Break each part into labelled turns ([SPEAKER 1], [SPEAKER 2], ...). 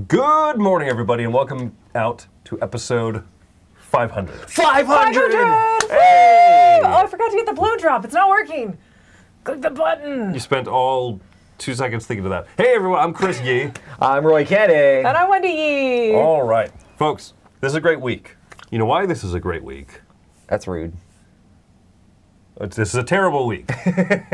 [SPEAKER 1] Good morning, everybody, and welcome out to episode 500.
[SPEAKER 2] 500!
[SPEAKER 1] Hey!
[SPEAKER 2] Oh, I forgot to get the blue drop. It's not working. Click the button.
[SPEAKER 1] You spent all 2 seconds thinking of that. Hey, everyone, I'm Chris Yee.
[SPEAKER 3] I'm Roy Kenny.
[SPEAKER 2] And I'm Wendy Yee.
[SPEAKER 1] All right. Folks, this is a great week. You know why this is a great week?
[SPEAKER 3] That's rude.
[SPEAKER 1] This is a terrible week.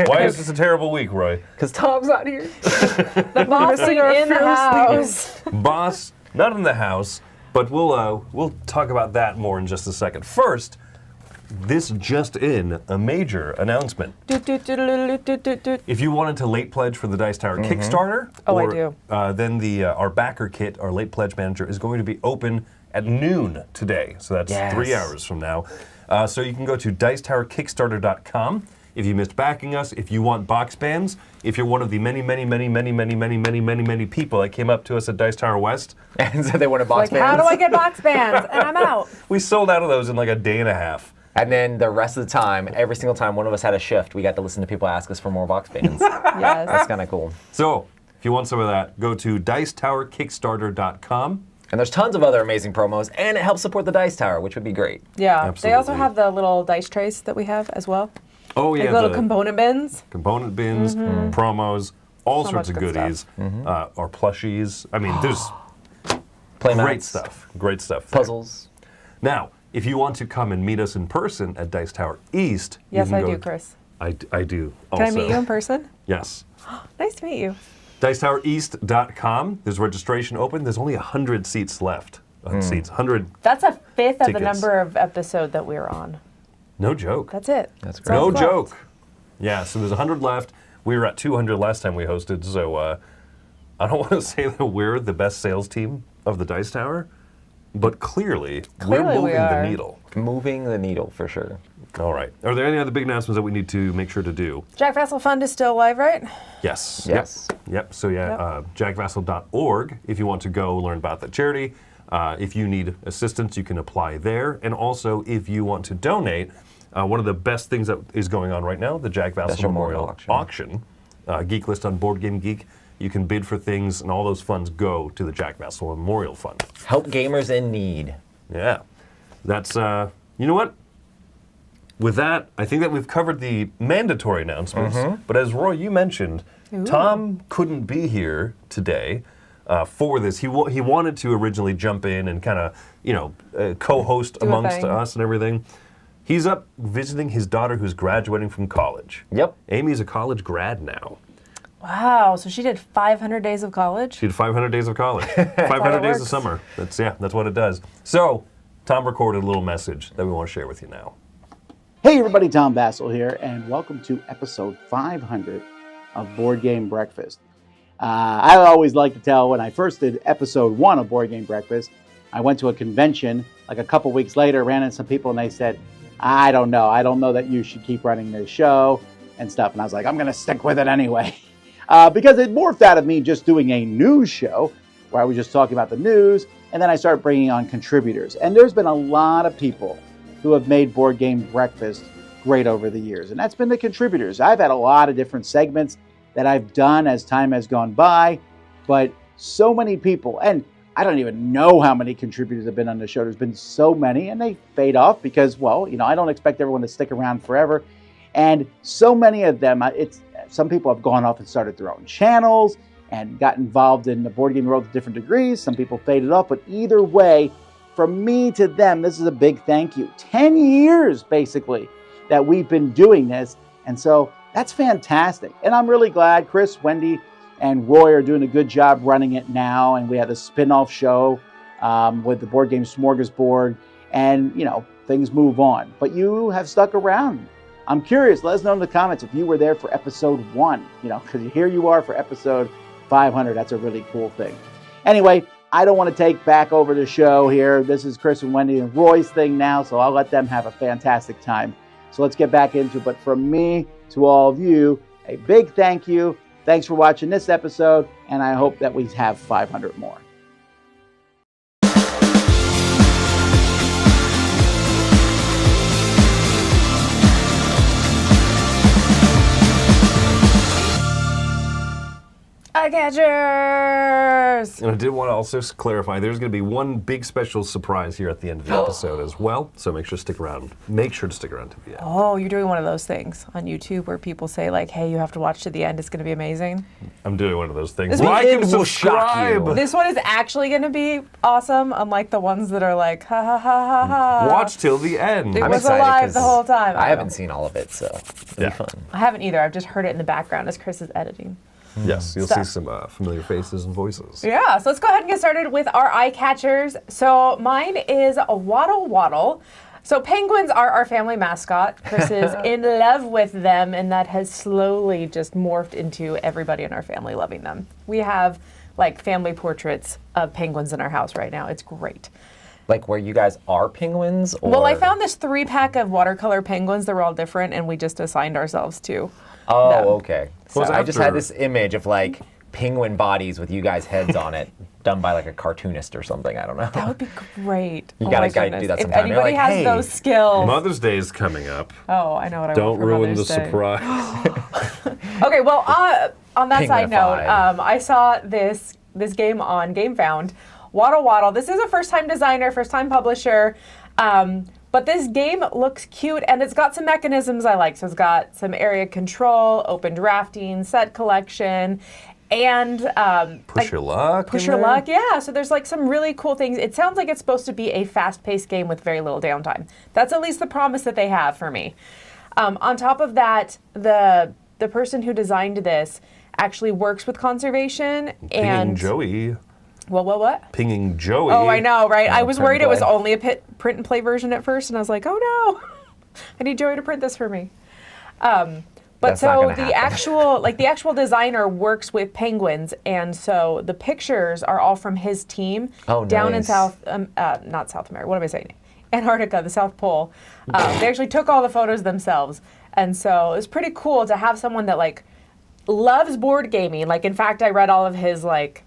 [SPEAKER 1] Why is this a terrible week, Roy?
[SPEAKER 3] Because Tom's not here.
[SPEAKER 2] The boss is in the house.
[SPEAKER 1] Boss, not in the house, but we'll talk about that more in just a second. First, this just in, a major announcement. If you wanted to late pledge for the Dice Tower Kickstarter,
[SPEAKER 2] I do.
[SPEAKER 1] Then our backer kit, our late pledge manager, is going to be open at noon today. So that's 3 hours from now. So you can go to dicetowerkickstarter.com. If you missed backing us, if you want box bands, if you're one of the many people that came up to us at Dice Tower West
[SPEAKER 3] And said they wanted box bands.
[SPEAKER 2] How do I get box bands? And I'm out.
[SPEAKER 1] we sold out of those in like a day and a half.
[SPEAKER 3] And then the rest of the time, every single time one of us had a shift, we got to listen to people ask us for more box bands.
[SPEAKER 2] Yes.
[SPEAKER 3] That's kind of cool.
[SPEAKER 1] So if you want some of that, go to dicetowerkickstarter.com.
[SPEAKER 3] And there's tons of other amazing promos, and it helps support the Dice Tower, which would be great.
[SPEAKER 2] Yeah.
[SPEAKER 1] Absolutely.
[SPEAKER 2] They also have the little dice trays that we have as well.
[SPEAKER 1] Oh yeah,
[SPEAKER 2] Like little
[SPEAKER 1] the
[SPEAKER 2] component bins.
[SPEAKER 1] component bins, promos, all
[SPEAKER 2] So
[SPEAKER 1] sorts of
[SPEAKER 2] much good
[SPEAKER 1] goodies, or plushies. I mean, there's
[SPEAKER 3] Playmats,
[SPEAKER 1] great stuff. Great stuff. there.
[SPEAKER 3] puzzles.
[SPEAKER 1] Now, if you want to come and meet us in person at Dice Tower East, you
[SPEAKER 2] Yes,
[SPEAKER 1] can
[SPEAKER 2] I
[SPEAKER 1] go-
[SPEAKER 2] do, Chris.
[SPEAKER 1] I do. Also.
[SPEAKER 2] Can I meet you in person?
[SPEAKER 1] Yes.
[SPEAKER 2] Nice to meet you.
[SPEAKER 1] DicetowerEast.com. There's registration open. There's only 100 seats left. 100.
[SPEAKER 2] That's a fifth of the
[SPEAKER 1] Tickets.
[SPEAKER 2] number of episode that we're on.
[SPEAKER 1] No joke.
[SPEAKER 2] That's it.
[SPEAKER 3] That's
[SPEAKER 2] It's
[SPEAKER 3] great.
[SPEAKER 2] all
[SPEAKER 1] No
[SPEAKER 2] closed.
[SPEAKER 1] joke. Yeah, so there's 100 left. We were at 200 last time we hosted, so I don't want to say that we're the best sales team of the Dice Tower, but clearly we're
[SPEAKER 2] Clearly we
[SPEAKER 1] moving
[SPEAKER 2] are.
[SPEAKER 1] the needle.
[SPEAKER 3] Moving the needle, for sure.
[SPEAKER 1] All right. Are there any other big announcements that we need to make sure to do?
[SPEAKER 2] Jack Vassal Fund is still alive, right?
[SPEAKER 1] Yes.
[SPEAKER 3] Yes.
[SPEAKER 1] Yep. So yeah, jackvassal.org if you want to go learn about the charity. If you need assistance, you can apply there. And also, if you want to donate, one of the best things that is going on right now, the Jack Vassal
[SPEAKER 3] Special
[SPEAKER 1] Memorial
[SPEAKER 3] Memorial
[SPEAKER 1] Auction. Geek List on Board Game Geek. You can bid for things, and all those funds go to the Jack Vassal Memorial Fund.
[SPEAKER 3] Help gamers in need.
[SPEAKER 1] Yeah. That's, you know what? With that, I think that we've covered the mandatory announcements. But as Roy, you mentioned, Tom couldn't be here today for this. He wanted to originally jump in and kind of, co-host
[SPEAKER 2] Do a
[SPEAKER 1] amongst
[SPEAKER 2] thing.
[SPEAKER 1] us and everything. He's up visiting his daughter who's graduating from college.
[SPEAKER 3] Yep.
[SPEAKER 1] Amy's a college grad now.
[SPEAKER 2] Wow. So she did 500 days of college?
[SPEAKER 1] She did 500 days of college. 500 days of
[SPEAKER 2] works.
[SPEAKER 1] summer. That's what it does. So, Tom recorded a little message that we want to share with you now.
[SPEAKER 4] Hey everybody, Tom Vassal here, and welcome to episode 500 of Board Game Breakfast. I always like to tell when I first did episode 1 of Board Game Breakfast, I went to a convention like a couple weeks later, ran into some people, and they said, I don't know that you should keep running this show and stuff. And I was like, I'm going to stick with it anyway. Because it morphed out of me just doing a news show where I was just talking about the news, and then I started bringing on contributors. And there's been a lot of people who have made Board Game Breakfast great over the years, and that's been the contributors. I've had a lot of different segments that I've done as time has gone by, but so many people, and I don't even know how many contributors have been on the show. There's been so many, and they fade off because, well, I don't expect everyone to stick around forever. And so many of them, some people have gone off and started their own channels and got involved in the board game world to different degrees. Some people faded off, but either way, from me to them, this is a big thank you. 10 years, basically, that we've been doing this. And so that's fantastic. And I'm really glad Chris, Wendy, and Roy are doing a good job running it now. And we have a spin-off show with the Board Game Smorgasbord. And, things move on. But you have stuck around. I'm curious. Let us know in the comments if you were there for episode 1. Because here you are for episode 500. That's a really cool thing. Anyway, I don't want to take back over the show here. This is Chris and Wendy and Roy's thing now, so I'll let them have a fantastic time. So let's get back into it. But from me to all of you, a big thank you. Thanks for watching this episode, and I hope that we have 500 more.
[SPEAKER 2] I can't catchers.
[SPEAKER 1] And I did want to also clarify, there's going to be one big special surprise here at the end of the episode as well, so make sure to stick around. Make sure to stick around to the end.
[SPEAKER 2] Oh, you're doing one of those things on YouTube where people say like, hey, you have to watch to the end. It's going to be amazing.
[SPEAKER 1] I'm doing one of those things.
[SPEAKER 2] This
[SPEAKER 1] Like
[SPEAKER 3] one
[SPEAKER 1] and
[SPEAKER 3] will shock
[SPEAKER 1] subscribe.
[SPEAKER 3] you.
[SPEAKER 2] This one is actually going to be awesome, unlike the ones that are like, ha ha ha ha ha.
[SPEAKER 1] Watch till the end.
[SPEAKER 2] It
[SPEAKER 3] I'm
[SPEAKER 2] was
[SPEAKER 3] excited
[SPEAKER 2] alive
[SPEAKER 3] 'cause
[SPEAKER 2] the whole time.
[SPEAKER 3] I haven't seen all of it, so it'll
[SPEAKER 1] Yeah.
[SPEAKER 3] be fun.
[SPEAKER 2] I haven't either. I've just heard it in the background as Chris is editing.
[SPEAKER 1] Yes, you'll
[SPEAKER 2] Stuff.
[SPEAKER 1] see some familiar faces and voices.
[SPEAKER 2] Yeah, so let's go ahead and get started with our eye catchers. So mine is a Waddle Waddle. So penguins are our family mascot. Chris is in love with them, and that has slowly just morphed into everybody in our family loving them. We have like family portraits of penguins in our house right now. It's great.
[SPEAKER 3] Like where you guys are penguins? Or...
[SPEAKER 2] Well, I found this 3-pack of watercolor penguins. They were all different, and we just assigned ourselves to
[SPEAKER 3] Oh,
[SPEAKER 2] them.
[SPEAKER 3] okay.
[SPEAKER 1] So
[SPEAKER 3] So I just had
[SPEAKER 1] after-
[SPEAKER 3] this image of like penguin bodies with you guys' heads on it, done by like a cartoonist or something. I don't know.
[SPEAKER 2] That would be great.
[SPEAKER 3] You
[SPEAKER 2] Oh
[SPEAKER 3] gotta
[SPEAKER 2] my
[SPEAKER 3] do
[SPEAKER 2] goodness.
[SPEAKER 3] that
[SPEAKER 2] If
[SPEAKER 3] sometime. You're
[SPEAKER 2] anybody
[SPEAKER 3] like,
[SPEAKER 2] has
[SPEAKER 3] "Hey."
[SPEAKER 2] those skills.
[SPEAKER 1] Mother's Day is coming up.
[SPEAKER 2] Oh, I know what I
[SPEAKER 1] Don't
[SPEAKER 2] want for
[SPEAKER 1] ruin the
[SPEAKER 2] Mother's Day.
[SPEAKER 1] surprise.
[SPEAKER 2] Okay, well, on that side note,
[SPEAKER 3] Pingunified.
[SPEAKER 2] I saw this game on GameFound, Waddle Waddle. This is a first-time designer, first-time publisher, but this game looks cute, and it's got some mechanisms I like. So it's got some area control, open drafting, set collection, and
[SPEAKER 1] Push your luck.
[SPEAKER 2] push
[SPEAKER 1] in
[SPEAKER 2] your
[SPEAKER 1] there.
[SPEAKER 2] luck. Yeah, so there's like some really cool things. It sounds like it's supposed to be a fast-paced game with very little downtime. That's at least the promise that they have for me. On top of that, the person who designed this actually works with conservation
[SPEAKER 1] Pinging
[SPEAKER 2] and
[SPEAKER 1] Joey.
[SPEAKER 2] what?
[SPEAKER 1] Pinging Joey.
[SPEAKER 2] Oh, I know, right? I was
[SPEAKER 3] print
[SPEAKER 2] worried
[SPEAKER 3] and
[SPEAKER 2] it was
[SPEAKER 3] play.
[SPEAKER 2] only a print and play version at first, and I was like, oh no, I need Joey to print this for me. But
[SPEAKER 3] That's not
[SPEAKER 2] so
[SPEAKER 3] gonna
[SPEAKER 2] the
[SPEAKER 3] happen.
[SPEAKER 2] actual designer works with penguins, and so the pictures are all from his team down in
[SPEAKER 3] nice.
[SPEAKER 2] not South America. What am I saying? Antarctica, the South Pole. They actually took all the photos themselves, and so it was pretty cool to have someone that like loves board gaming. Like, in fact, I read all of his like.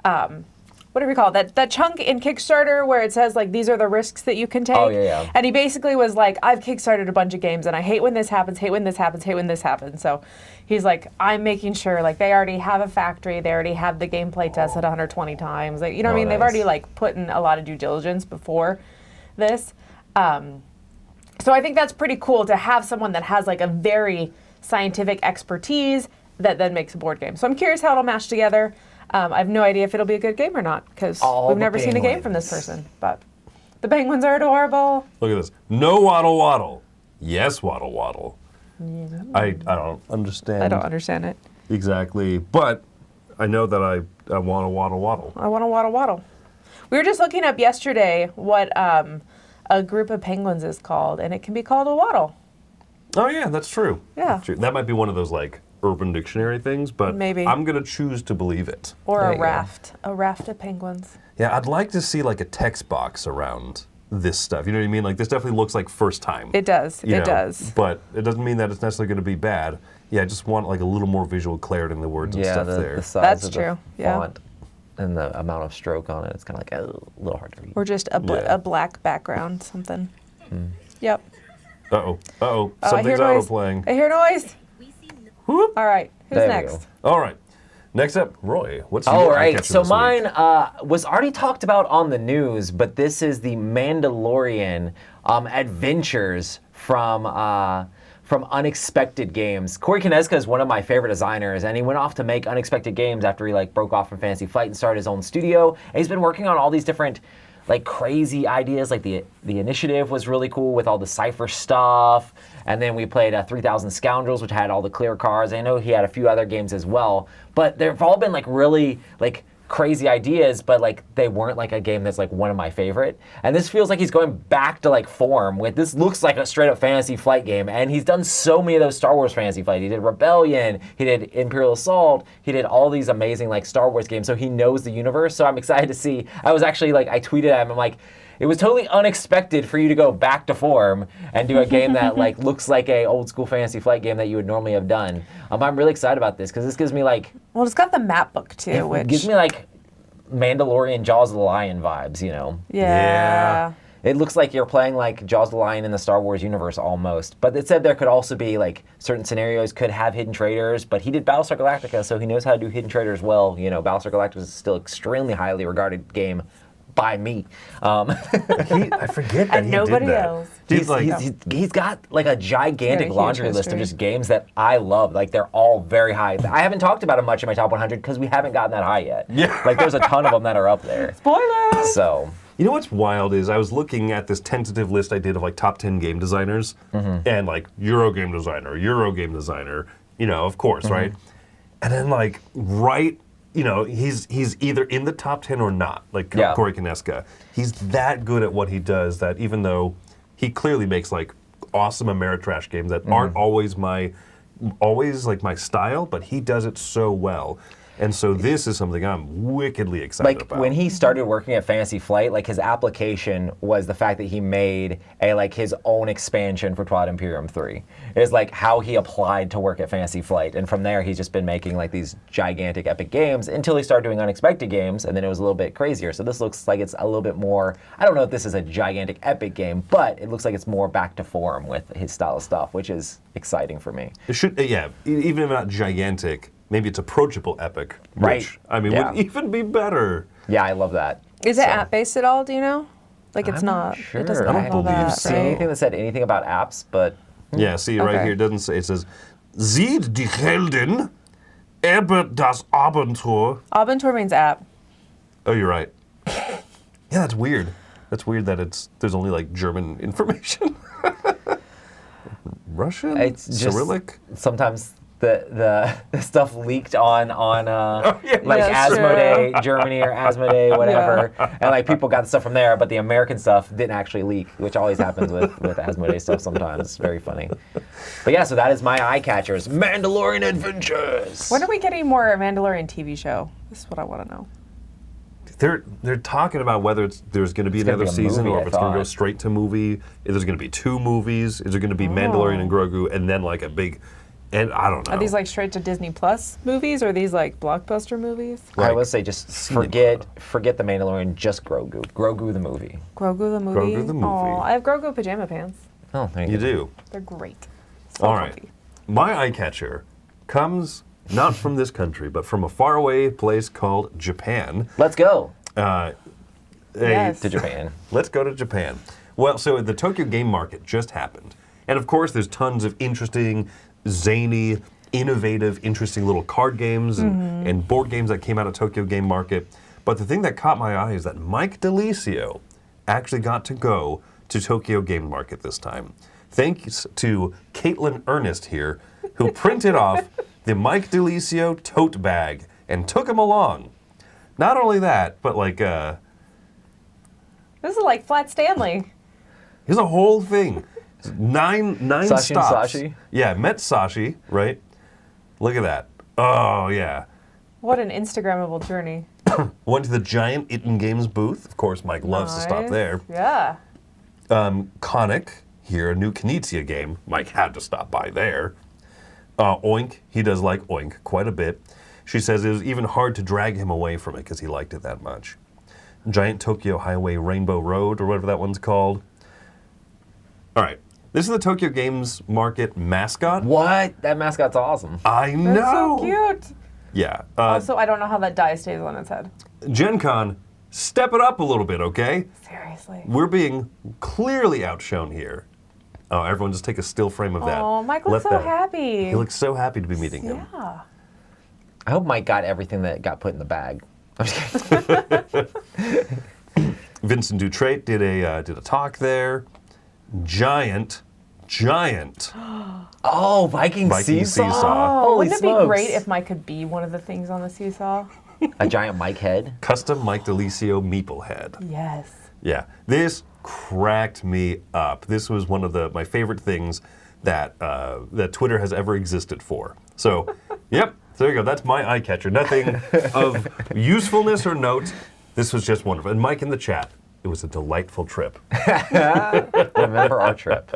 [SPEAKER 2] What do we call it? That chunk in Kickstarter where it says like these are the risks that you can take.
[SPEAKER 3] Oh, yeah.
[SPEAKER 2] And he basically was like, I've kickstarted a bunch of games and I hate when this happens, hate when this happens, hate when this happens. So he's like, I'm making sure like they already have a factory, they already have the gameplay tested 120 times. Like, you know what I mean? They've
[SPEAKER 3] nice.
[SPEAKER 2] already like put in a lot of due diligence before this. So I think that's pretty cool to have someone that has like a very scientific expertise that then makes a board game. So I'm curious how it'll match together. I have no idea if it'll be a good game or not because
[SPEAKER 3] All
[SPEAKER 2] we've
[SPEAKER 3] the
[SPEAKER 2] never seen a game from this
[SPEAKER 3] penguins.
[SPEAKER 2] person. But the penguins are adorable.
[SPEAKER 1] Look at this. No waddle waddle. Yes, waddle waddle. I don't understand.
[SPEAKER 2] I don't understand it.
[SPEAKER 1] Exactly. But I know that I want to waddle waddle.
[SPEAKER 2] I want to waddle waddle. We were just looking up yesterday what a group of penguins is called, and it can be called a waddle.
[SPEAKER 1] Oh yeah, that's true.
[SPEAKER 2] Yeah.
[SPEAKER 1] That's true. That might be one of those like Urban Dictionary things, but
[SPEAKER 2] Maybe.
[SPEAKER 1] I'm gonna choose to believe it.
[SPEAKER 2] Or
[SPEAKER 3] There
[SPEAKER 2] a
[SPEAKER 3] you go.
[SPEAKER 2] raft. A raft of penguins.
[SPEAKER 1] Yeah, I'd like to see like a text box around this stuff. You know what I mean? Like this definitely looks like first time.
[SPEAKER 2] It does.
[SPEAKER 1] you
[SPEAKER 2] It
[SPEAKER 1] know,
[SPEAKER 2] does.
[SPEAKER 1] But it doesn't mean that it's necessarily going to be bad. Yeah, I just want like a little more visual clarity in the words and
[SPEAKER 3] Yeah,
[SPEAKER 1] stuff
[SPEAKER 3] the
[SPEAKER 1] there.
[SPEAKER 3] size
[SPEAKER 2] That's
[SPEAKER 3] of the
[SPEAKER 2] true, yeah.
[SPEAKER 3] font and the amount of stroke on it, it's kind of like a little hard to read.
[SPEAKER 2] Or just a,
[SPEAKER 1] Yeah.
[SPEAKER 2] a black background, something. Yep.
[SPEAKER 1] Uh-oh.
[SPEAKER 2] Oh, I
[SPEAKER 1] Something's
[SPEAKER 2] hear noise.
[SPEAKER 1] auto-playing.
[SPEAKER 2] I hear noise.
[SPEAKER 1] Whoop.
[SPEAKER 2] All right. Who's
[SPEAKER 3] There we
[SPEAKER 2] next?
[SPEAKER 3] go.
[SPEAKER 1] All right. Next up, Roy. What's
[SPEAKER 3] All
[SPEAKER 1] your eye
[SPEAKER 3] right,
[SPEAKER 1] catcher
[SPEAKER 3] so
[SPEAKER 1] this week?
[SPEAKER 3] mine was already talked about on the news, but this is the Mandalorian adventures from Unexpected Games. Corey Kineska is one of my favorite designers, and he went off to make Unexpected Games after he like broke off from Fantasy Flight and started his own studio. And he's been working on all these different like crazy ideas. Like the Initiative was really cool with all the Cypher stuff, and then we played 3000 Scoundrels, which had all the clear cards. I know he had a few other games as well, but they've all been like really like crazy ideas, but like they weren't like a game that's like one of my favorite. And this feels like he's going back to like form with this. Looks like a straight up Fantasy Flight game, and he's done so many of those Star Wars Fantasy Flight. He did Rebellion, he did Imperial Assault, he did all these amazing like Star Wars games, so he knows the universe. So I'm excited to see. I was actually like, I tweeted at him, I'm like, it was totally unexpected for you to go back to form and do a game that like looks like a old school Fantasy Flight game that you would normally have done. I'm really excited about this because this gives me like
[SPEAKER 2] Well, it's got the map book too, which
[SPEAKER 3] gives me like Mandalorian Jaws of the Lion vibes, you know.
[SPEAKER 2] yeah.
[SPEAKER 3] It looks like you're playing like Jaws the Lion in the Star Wars universe almost. But it said there could also be like certain scenarios could have hidden traders, but he did Battlestar Galactica, so he knows how to do hidden traders well. You know, Battlestar Galactica is still extremely highly regarded game by me.
[SPEAKER 1] I forget that
[SPEAKER 2] And
[SPEAKER 1] he
[SPEAKER 2] nobody
[SPEAKER 1] did that.
[SPEAKER 2] else.
[SPEAKER 3] He's got like a gigantic
[SPEAKER 2] Yeah, huge
[SPEAKER 3] laundry list of
[SPEAKER 2] history.
[SPEAKER 3] just games that I love. Like they're all very high. I haven't talked about them much in my top 100 because we haven't gotten that high yet.
[SPEAKER 1] Yeah.
[SPEAKER 3] Like there's a ton of them that are up there.
[SPEAKER 2] Spoilers!
[SPEAKER 3] So
[SPEAKER 1] You know what's wild is I was looking at this tentative list I did of like top 10 game designers and like Euro game designer, you know, of course, right? And then like you know, he's either in the top 10 or not, like
[SPEAKER 3] Yeah.
[SPEAKER 1] Corey Kineska. He's that good at what he does that even though he clearly makes like awesome Ameritrash games that aren't always like my style, but he does it so well. And so this is something I'm wickedly excited
[SPEAKER 3] like
[SPEAKER 1] about.
[SPEAKER 3] when he started working at Fantasy Flight, like his application was the fact that he made his own expansion for Twilight Imperium 3. It was like how he applied to work at Fantasy Flight, and from there he's just been making like these gigantic epic games until he started doing unexpected games, and then it was a little bit crazier. So this looks like it's a little bit more. I don't know if this is a gigantic epic game, but it looks like it's more back to form with his style of stuff, which is exciting for me.
[SPEAKER 1] It should, yeah, even if not gigantic, maybe it's approachable epic,
[SPEAKER 3] Right.
[SPEAKER 1] which, I mean,
[SPEAKER 3] Yeah.
[SPEAKER 1] would even be better.
[SPEAKER 3] Yeah, I love that.
[SPEAKER 2] Is it
[SPEAKER 3] So-
[SPEAKER 2] app-based at all, do you know? Like it's
[SPEAKER 3] I'm
[SPEAKER 2] not,
[SPEAKER 3] sure.
[SPEAKER 2] it doesn't
[SPEAKER 1] I don't
[SPEAKER 2] have
[SPEAKER 1] believe
[SPEAKER 2] that,
[SPEAKER 1] so.
[SPEAKER 3] See
[SPEAKER 2] right?
[SPEAKER 3] anything that said anything about apps, but
[SPEAKER 1] Yeah, see, right
[SPEAKER 2] Okay.
[SPEAKER 1] here, it doesn't say, it says, Sieht die Heldin, erbe das Abenteuer.
[SPEAKER 2] Abenteuer means app.
[SPEAKER 1] Oh, you're right. Yeah, that's weird. That's weird that there's only like German information. Russian?
[SPEAKER 3] it's just
[SPEAKER 1] Cyrillic?
[SPEAKER 3] sometimes the stuff leaked on
[SPEAKER 1] yeah,
[SPEAKER 3] like
[SPEAKER 2] that's true.
[SPEAKER 3] Asmodee Germany or Asmodee whatever, and like people got the stuff from there, but the American stuff didn't actually leak, which always happens with Asmodee stuff sometimes. It's very funny. But yeah, so that is my eye catchers, Mandalorian Adventures.
[SPEAKER 2] When are we getting more Mandalorian TV show? This is what I want to know.
[SPEAKER 1] They're talking about whether there's going to be
[SPEAKER 3] It's gonna
[SPEAKER 1] another
[SPEAKER 3] be a
[SPEAKER 1] season
[SPEAKER 3] movie,
[SPEAKER 1] or
[SPEAKER 3] I
[SPEAKER 1] if it's going to go
[SPEAKER 3] thought.
[SPEAKER 1] straight to movie. If there's going to be 2 movies, is there going to be Mandalorian and Grogu and then like a big, and I don't know.
[SPEAKER 2] Are these like straight to Disney Plus movies or are these like blockbuster movies?
[SPEAKER 3] I
[SPEAKER 1] like
[SPEAKER 3] would say just
[SPEAKER 1] cinema.
[SPEAKER 3] forget the Mandalorian, just Grogu. Grogu the movie.
[SPEAKER 2] Grogu the movie?
[SPEAKER 1] Grogu the movie.
[SPEAKER 2] Aw, I have Grogu pajama pants.
[SPEAKER 3] Oh, there
[SPEAKER 1] You
[SPEAKER 3] go.
[SPEAKER 1] do.
[SPEAKER 2] They're great. So
[SPEAKER 1] All right.
[SPEAKER 2] comfy.
[SPEAKER 1] My eye catcher comes not from this country, but from a faraway place called Japan.
[SPEAKER 3] Let's go
[SPEAKER 2] Yes.
[SPEAKER 3] to Japan.
[SPEAKER 1] Let's go to Japan. Well, so the Tokyo Game Market just happened. And of course, there's tons of interesting, zany, innovative, interesting little card games and board games that came out of Tokyo Game Market. But the thing that caught my eye is that Mike DeLisio actually got to go to Tokyo Game Market this time. Thanks to Caitlin Ernest here, who printed off the Mike DeLisio tote bag and took him along. Not only that, but like,
[SPEAKER 2] This is like Flat Stanley.
[SPEAKER 1] here's a whole thing. Nine
[SPEAKER 3] Sashi and
[SPEAKER 1] stops.
[SPEAKER 3] Sashi?
[SPEAKER 1] Yeah, met Sashi, right? Look at that. Oh, yeah.
[SPEAKER 2] What an Instagrammable journey.
[SPEAKER 1] Went to the giant Itten Games booth. Of course, Mike loves to stop
[SPEAKER 2] Nice.
[SPEAKER 1] there.
[SPEAKER 2] Yeah.
[SPEAKER 1] Conic, here, a new Knizia game. Mike had to stop by there. Oink, he does like Oink quite a bit. She says it was even hard to drag him away from it because he liked it that much. Giant Tokyo Highway Rainbow Road, or whatever that one's called. All right, this is the Tokyo Games Market mascot.
[SPEAKER 3] What? That mascot's awesome.
[SPEAKER 1] I
[SPEAKER 2] That's
[SPEAKER 1] know.
[SPEAKER 2] so cute.
[SPEAKER 1] Yeah.
[SPEAKER 2] Also, I don't know how that die stays on its head.
[SPEAKER 1] Gen Con, step it up a little bit, okay?
[SPEAKER 2] Seriously.
[SPEAKER 1] We're being clearly outshone here. Oh, everyone just take a still frame of that.
[SPEAKER 2] Oh, Mike looks
[SPEAKER 1] Let
[SPEAKER 2] so
[SPEAKER 1] that-
[SPEAKER 2] happy.
[SPEAKER 1] He looks so happy to be meeting him.
[SPEAKER 2] Yeah.
[SPEAKER 3] I hope Mike got everything that got put in the bag. I'm just kidding.
[SPEAKER 1] Vincent Dutrait did a talk there. Giant
[SPEAKER 3] Oh, Viking
[SPEAKER 1] Viking
[SPEAKER 3] seesaw.
[SPEAKER 1] seesaw.
[SPEAKER 2] Oh,
[SPEAKER 3] Holy
[SPEAKER 2] wouldn't it
[SPEAKER 3] smokes.
[SPEAKER 2] be great if Mike could be one of the things on the seesaw?
[SPEAKER 3] A giant Mike head.
[SPEAKER 1] custom Mike DeLisio meeple head.
[SPEAKER 2] Yes.
[SPEAKER 1] Yeah, this cracked me up. This was one of my favorite things that that Twitter has ever existed for. So, yep, there you go. That's my eye catcher. Nothing of usefulness or note. This was just wonderful. And Mike in the chat, it was a delightful trip.
[SPEAKER 3] Remember our trip.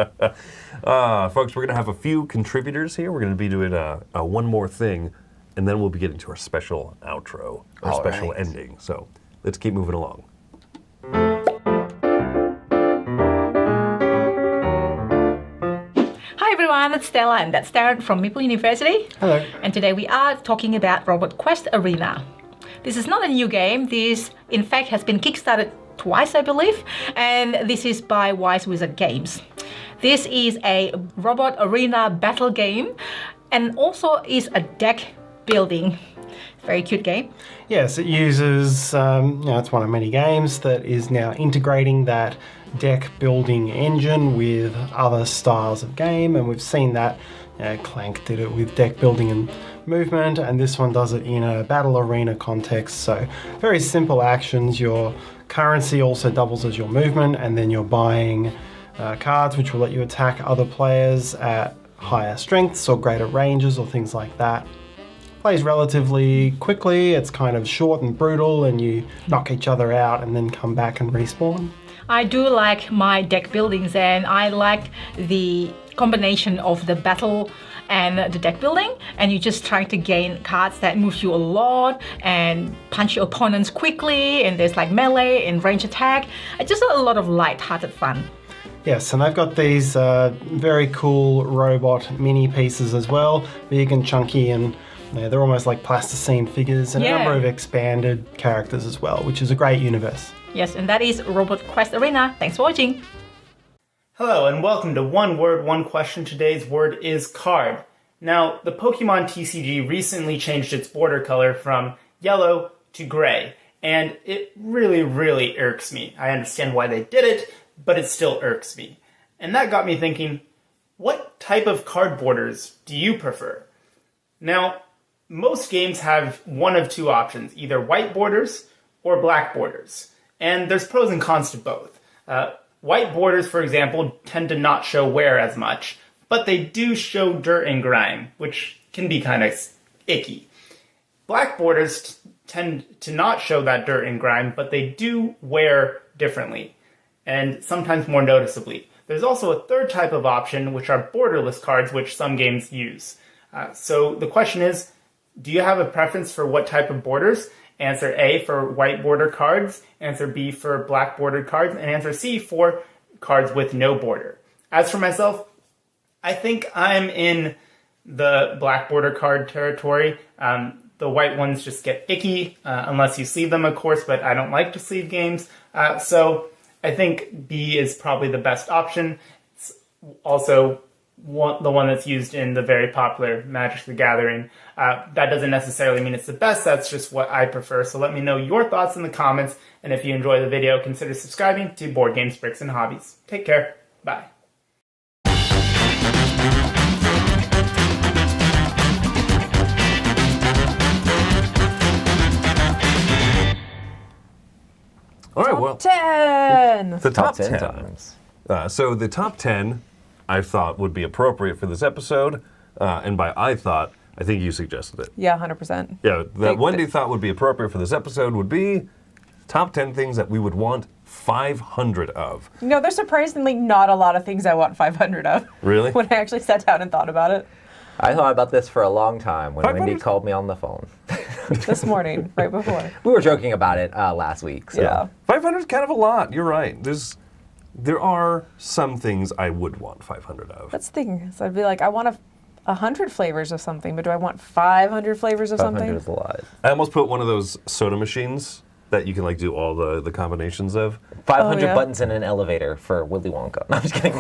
[SPEAKER 1] Folks, we're going to have a few contributors here. We're going to be doing a one more thing, and then we'll be getting to our special outro, our
[SPEAKER 3] All
[SPEAKER 1] special
[SPEAKER 3] right.
[SPEAKER 1] ending. So let's keep moving along.
[SPEAKER 5] everyone, it's Stella and that's Darren from Maple University.
[SPEAKER 6] Hello.
[SPEAKER 5] And today we are talking about Robot Quest Arena. This is not a new game. This, in fact, has been kickstarted twice, I believe, and this is by Wise Wizard Games. This is a robot arena battle game and also is a deck building. Very cute game.
[SPEAKER 6] Yes, it uses, it's one of many games that is now integrating that deck building engine with other styles of game, and we've seen that. Clank did it with deck building and movement, and this one does it in a battle arena context. So very simple actions. Your currency also doubles as your movement, and then you're buying cards which will let you attack other players at higher strengths or greater ranges or things like that. Plays relatively quickly. It's kind of short and brutal, and you knock each other out and then come back and respawn.
[SPEAKER 5] I do like my deck buildings, and I like the combination of the battle and the deck building, and you're just trying to gain cards that move you a lot and punch your opponents quickly, and there's like melee and range attack. It's just a lot of light-hearted fun.
[SPEAKER 6] Yes, and they've got these very cool robot mini pieces as well, big and chunky, and they're almost like plasticine figures, and a number of expanded characters as well, which is a great universe.
[SPEAKER 5] Yes, and that is Robot Quest Arena. Thanks for watching.
[SPEAKER 7] Hello and welcome to One Word, One Question. Today's word is card. Now, the Pokemon TCG recently changed its border color from yellow to gray, and it really irks me. I understand why they did it, but it still irks me. And that got me thinking, what type of card borders do you prefer? Now, most games have one of two options, either white borders or black borders. And there's pros and cons to both. White borders, for example, tend to not show wear as much, but they do show dirt and grime, which can be kind of icky. Black borders tend to not show that dirt and grime, but they do wear differently, and sometimes more noticeably. There's also a third type of option, which are borderless cards, which some games use. So the question is, do you have a preference for what type of borders? Answer A for white border cards, answer B for black bordered cards, and answer C for cards with no border. As for myself, I think I'm in the black border card territory. The white ones just get icky, unless you sleeve them, of course, but I don't like to sleeve games. So I think B is probably the best option. It's also the one that's used in the very popular Magic the Gathering. That doesn't necessarily mean it's the best, that's just what I prefer. So let me know your thoughts in the comments, and if you enjoy the video, consider subscribing to Board Games, Bricks, and Hobbies. Take care. Bye.
[SPEAKER 1] All right, well,
[SPEAKER 2] 10!
[SPEAKER 1] the top
[SPEAKER 3] 10
[SPEAKER 1] 10.
[SPEAKER 3] times.
[SPEAKER 1] So the top 10, I thought would be appropriate for this episode, and by I thought, I think you suggested it.
[SPEAKER 2] Yeah, 100%.
[SPEAKER 1] Yeah, that Wendy thought would be appropriate for this episode would be top 10 things that we would want 500 of.
[SPEAKER 2] You know, there's surprisingly not a lot of things I want 500 of.
[SPEAKER 1] Really?
[SPEAKER 2] When I actually sat down and thought about it.
[SPEAKER 3] I thought about this for a long time when
[SPEAKER 1] 500?
[SPEAKER 3] Wendy called me on the phone.
[SPEAKER 2] This morning, right before.
[SPEAKER 3] We were joking about it last week. So.
[SPEAKER 2] Yeah.
[SPEAKER 1] 500 is kind of a lot. You're right. There are some things I would want 500 of.
[SPEAKER 2] That's the thing. So I'd be like, I want 100 flavors of something, but do I want 500 flavors of
[SPEAKER 3] 500
[SPEAKER 2] something?
[SPEAKER 3] is a lot.
[SPEAKER 1] I almost put one of those soda machines that you can like do all the combinations of.
[SPEAKER 3] 500
[SPEAKER 2] yeah?
[SPEAKER 3] buttons in an elevator for Willy Wonka. No, I'm just kidding.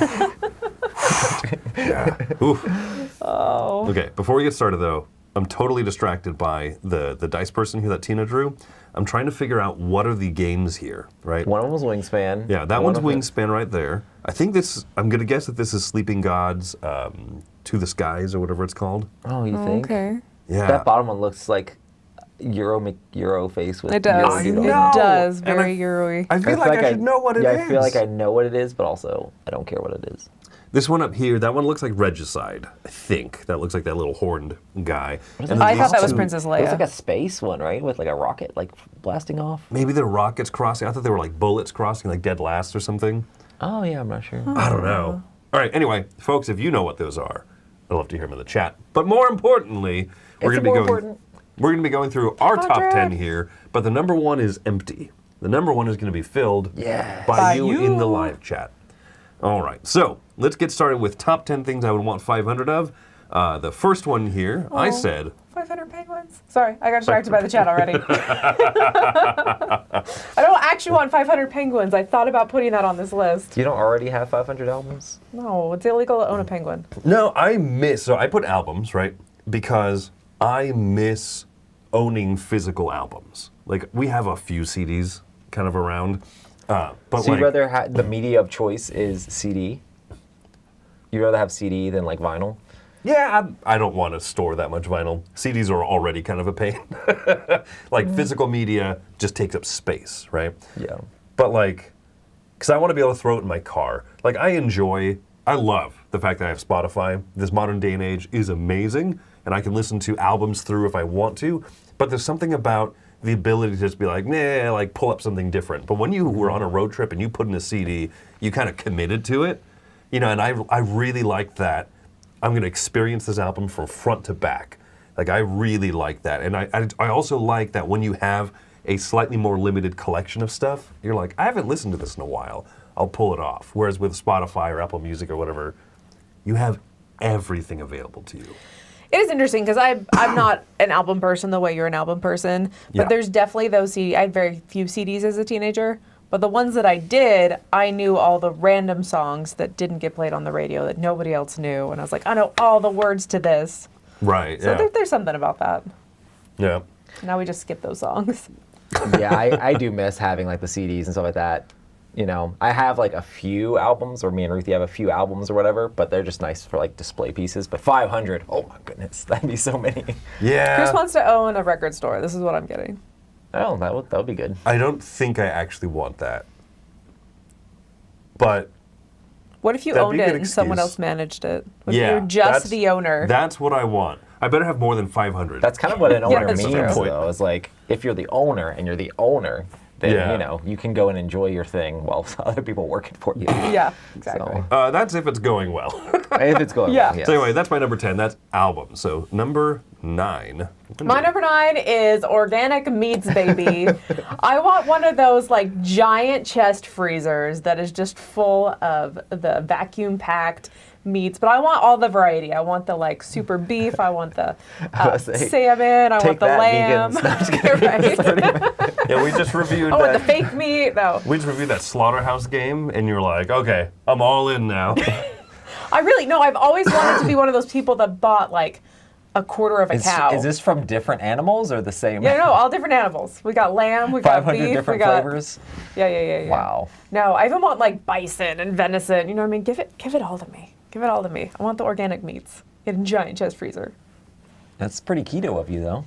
[SPEAKER 1] Oof.
[SPEAKER 2] Oh.
[SPEAKER 1] Okay, before we get started though, I'm totally distracted by the dice person here that Tina drew. I'm trying to figure out what are the games here, right?
[SPEAKER 3] One of them was Wingspan.
[SPEAKER 1] Yeah, that
[SPEAKER 3] One
[SPEAKER 1] one's
[SPEAKER 3] of it-
[SPEAKER 1] Wingspan right there. I think I'm going to guess that this is Sleeping Gods To the Skies or whatever it's called.
[SPEAKER 3] Oh, you think?
[SPEAKER 2] Okay.
[SPEAKER 1] Yeah.
[SPEAKER 3] That bottom one looks like Euro face with
[SPEAKER 2] It does.
[SPEAKER 3] Euro
[SPEAKER 1] I
[SPEAKER 3] doodle.
[SPEAKER 1] know.
[SPEAKER 2] It does.
[SPEAKER 1] And
[SPEAKER 2] Very Euro-y.
[SPEAKER 1] I feel like I should know what it is.
[SPEAKER 3] Yeah, I feel like I know what it is, but also I don't care what it is.
[SPEAKER 1] This one up here, that one looks like Regicide, I think. That looks like that little horned guy. And then
[SPEAKER 2] I
[SPEAKER 1] these
[SPEAKER 2] thought that was
[SPEAKER 1] two-
[SPEAKER 2] Princess
[SPEAKER 3] It looks
[SPEAKER 2] Leia.
[SPEAKER 3] like a space one, right? With like a rocket like blasting off.
[SPEAKER 1] Maybe they're rockets crossing. I thought they were like bullets crossing, like dead last or something.
[SPEAKER 3] Oh yeah, I'm not sure.
[SPEAKER 1] I don't know. All right, anyway, folks, if you know what those are, I'd love to hear them in the chat. But more importantly, we're
[SPEAKER 3] It's
[SPEAKER 1] going
[SPEAKER 3] more
[SPEAKER 1] to be going.
[SPEAKER 3] important.
[SPEAKER 1] We're going to be going through our top 10
[SPEAKER 2] 100.
[SPEAKER 1] here, but the number one is empty. The number one is going to be filled
[SPEAKER 3] Yes.
[SPEAKER 1] by
[SPEAKER 2] By
[SPEAKER 1] you in the
[SPEAKER 2] you.
[SPEAKER 1] live chat. All right, so let's get started with top 10 things I would want 500 of. The first one here, I said
[SPEAKER 2] 500 penguins. Sorry, I got distracted by the chat already. I don't actually want 500 penguins. I thought about putting that on this list.
[SPEAKER 3] You don't already have 500 albums?
[SPEAKER 2] No, it's illegal to own a penguin.
[SPEAKER 1] no. So I put albums, right? Because I miss owning physical albums. Like we have a few CDs kind of around, but
[SPEAKER 3] So
[SPEAKER 1] like,
[SPEAKER 3] you'd rather the media of choice is CD? You'd rather have CD than like vinyl?
[SPEAKER 1] yeah, I don't want to store that much vinyl. CDs are already kind of a pain. Like physical media just takes up space, right?
[SPEAKER 3] Yeah.
[SPEAKER 1] But like, because I want to be able to throw it in my car. Like I love the fact that I have Spotify. This modern day and age is amazing, and I can listen to albums through if I want to. But there's something about the ability to just be like, nah, like pull up something different. But when you were on a road trip and you put in a CD, you kind of committed to it, you know. And I really like that. I'm going to experience this album from front to back. Like I really like that, and I also like that when you have a slightly more limited collection of stuff, you're like, I haven't listened to this in a while. I'll pull it off. Whereas with Spotify or Apple Music or whatever, you have everything available to you.
[SPEAKER 2] It is interesting because I'm not an album person the way you're an album person, but
[SPEAKER 1] Yeah.
[SPEAKER 2] there's definitely those CDs. I had very few CDs as a teenager, but the ones that I did, I knew all the random songs that didn't get played on the radio that nobody else knew, and I was like, I know all the words to this.
[SPEAKER 1] Right.
[SPEAKER 2] So
[SPEAKER 1] Yeah.
[SPEAKER 2] there's something about that.
[SPEAKER 1] Yeah.
[SPEAKER 2] Now we just skip those songs.
[SPEAKER 3] Yeah, I do miss having like the CDs and stuff like that. You know, I have like a few albums, or me and Ruthie have a few albums or whatever, but they're just nice for like display pieces. But 500, oh my goodness, that'd be so many.
[SPEAKER 1] Yeah.
[SPEAKER 2] Chris wants to own a record store. This is what I'm getting.
[SPEAKER 3] Oh, that would be good.
[SPEAKER 1] I don't think I actually want that. But
[SPEAKER 2] What if you
[SPEAKER 1] That'd
[SPEAKER 2] owned
[SPEAKER 1] be a
[SPEAKER 2] it
[SPEAKER 1] good
[SPEAKER 2] and someone
[SPEAKER 1] excuse.
[SPEAKER 2] else managed it? What if
[SPEAKER 1] yeah,
[SPEAKER 2] you're just
[SPEAKER 1] that's-
[SPEAKER 2] the owner?
[SPEAKER 1] That's what I want. I better have more than 500.
[SPEAKER 3] That's kind of what an owner
[SPEAKER 2] that's
[SPEAKER 3] means,
[SPEAKER 2] true.
[SPEAKER 3] though. Is like if you're the owner and you're the owner, then
[SPEAKER 1] Yeah.
[SPEAKER 3] you know you can go and enjoy your thing while other people working for you.
[SPEAKER 2] Yeah, exactly.
[SPEAKER 3] So,
[SPEAKER 1] That's if it's going well.
[SPEAKER 3] if it's going,
[SPEAKER 2] Yeah.
[SPEAKER 3] well, yes.
[SPEAKER 1] So anyway, that's my number 10. That's album. So number 9.
[SPEAKER 2] My number 9 is organic meats, baby. I want one of those like giant chest freezers that is just full of the vacuum packed meats, but I want all the variety. I want the like super beef. I want the salmon. I
[SPEAKER 3] take
[SPEAKER 2] want the
[SPEAKER 3] that,
[SPEAKER 2] lamb.
[SPEAKER 3] vegans. No, I'm just kidding.
[SPEAKER 2] Right.
[SPEAKER 1] Yeah, we just reviewed
[SPEAKER 2] I want the
[SPEAKER 1] that.
[SPEAKER 2] fake meat. No,
[SPEAKER 1] We just reviewed that Slaughterhouse game, and you're like, okay, I'm all in now.
[SPEAKER 2] I really no. I've always wanted to be one of those people that bought like a quarter of a cow.
[SPEAKER 3] Is this from different animals or the same?
[SPEAKER 2] Yeah, no, all different animals. We got lamb. We got
[SPEAKER 3] 500
[SPEAKER 2] beef.
[SPEAKER 3] different
[SPEAKER 2] we got
[SPEAKER 3] flavors.
[SPEAKER 2] Yeah.
[SPEAKER 3] Wow.
[SPEAKER 2] No, I even want like bison and venison. You know what I mean? Give it all to me. Give it all to me. I want the organic meats in a giant chest freezer.
[SPEAKER 3] That's pretty keto of you, though.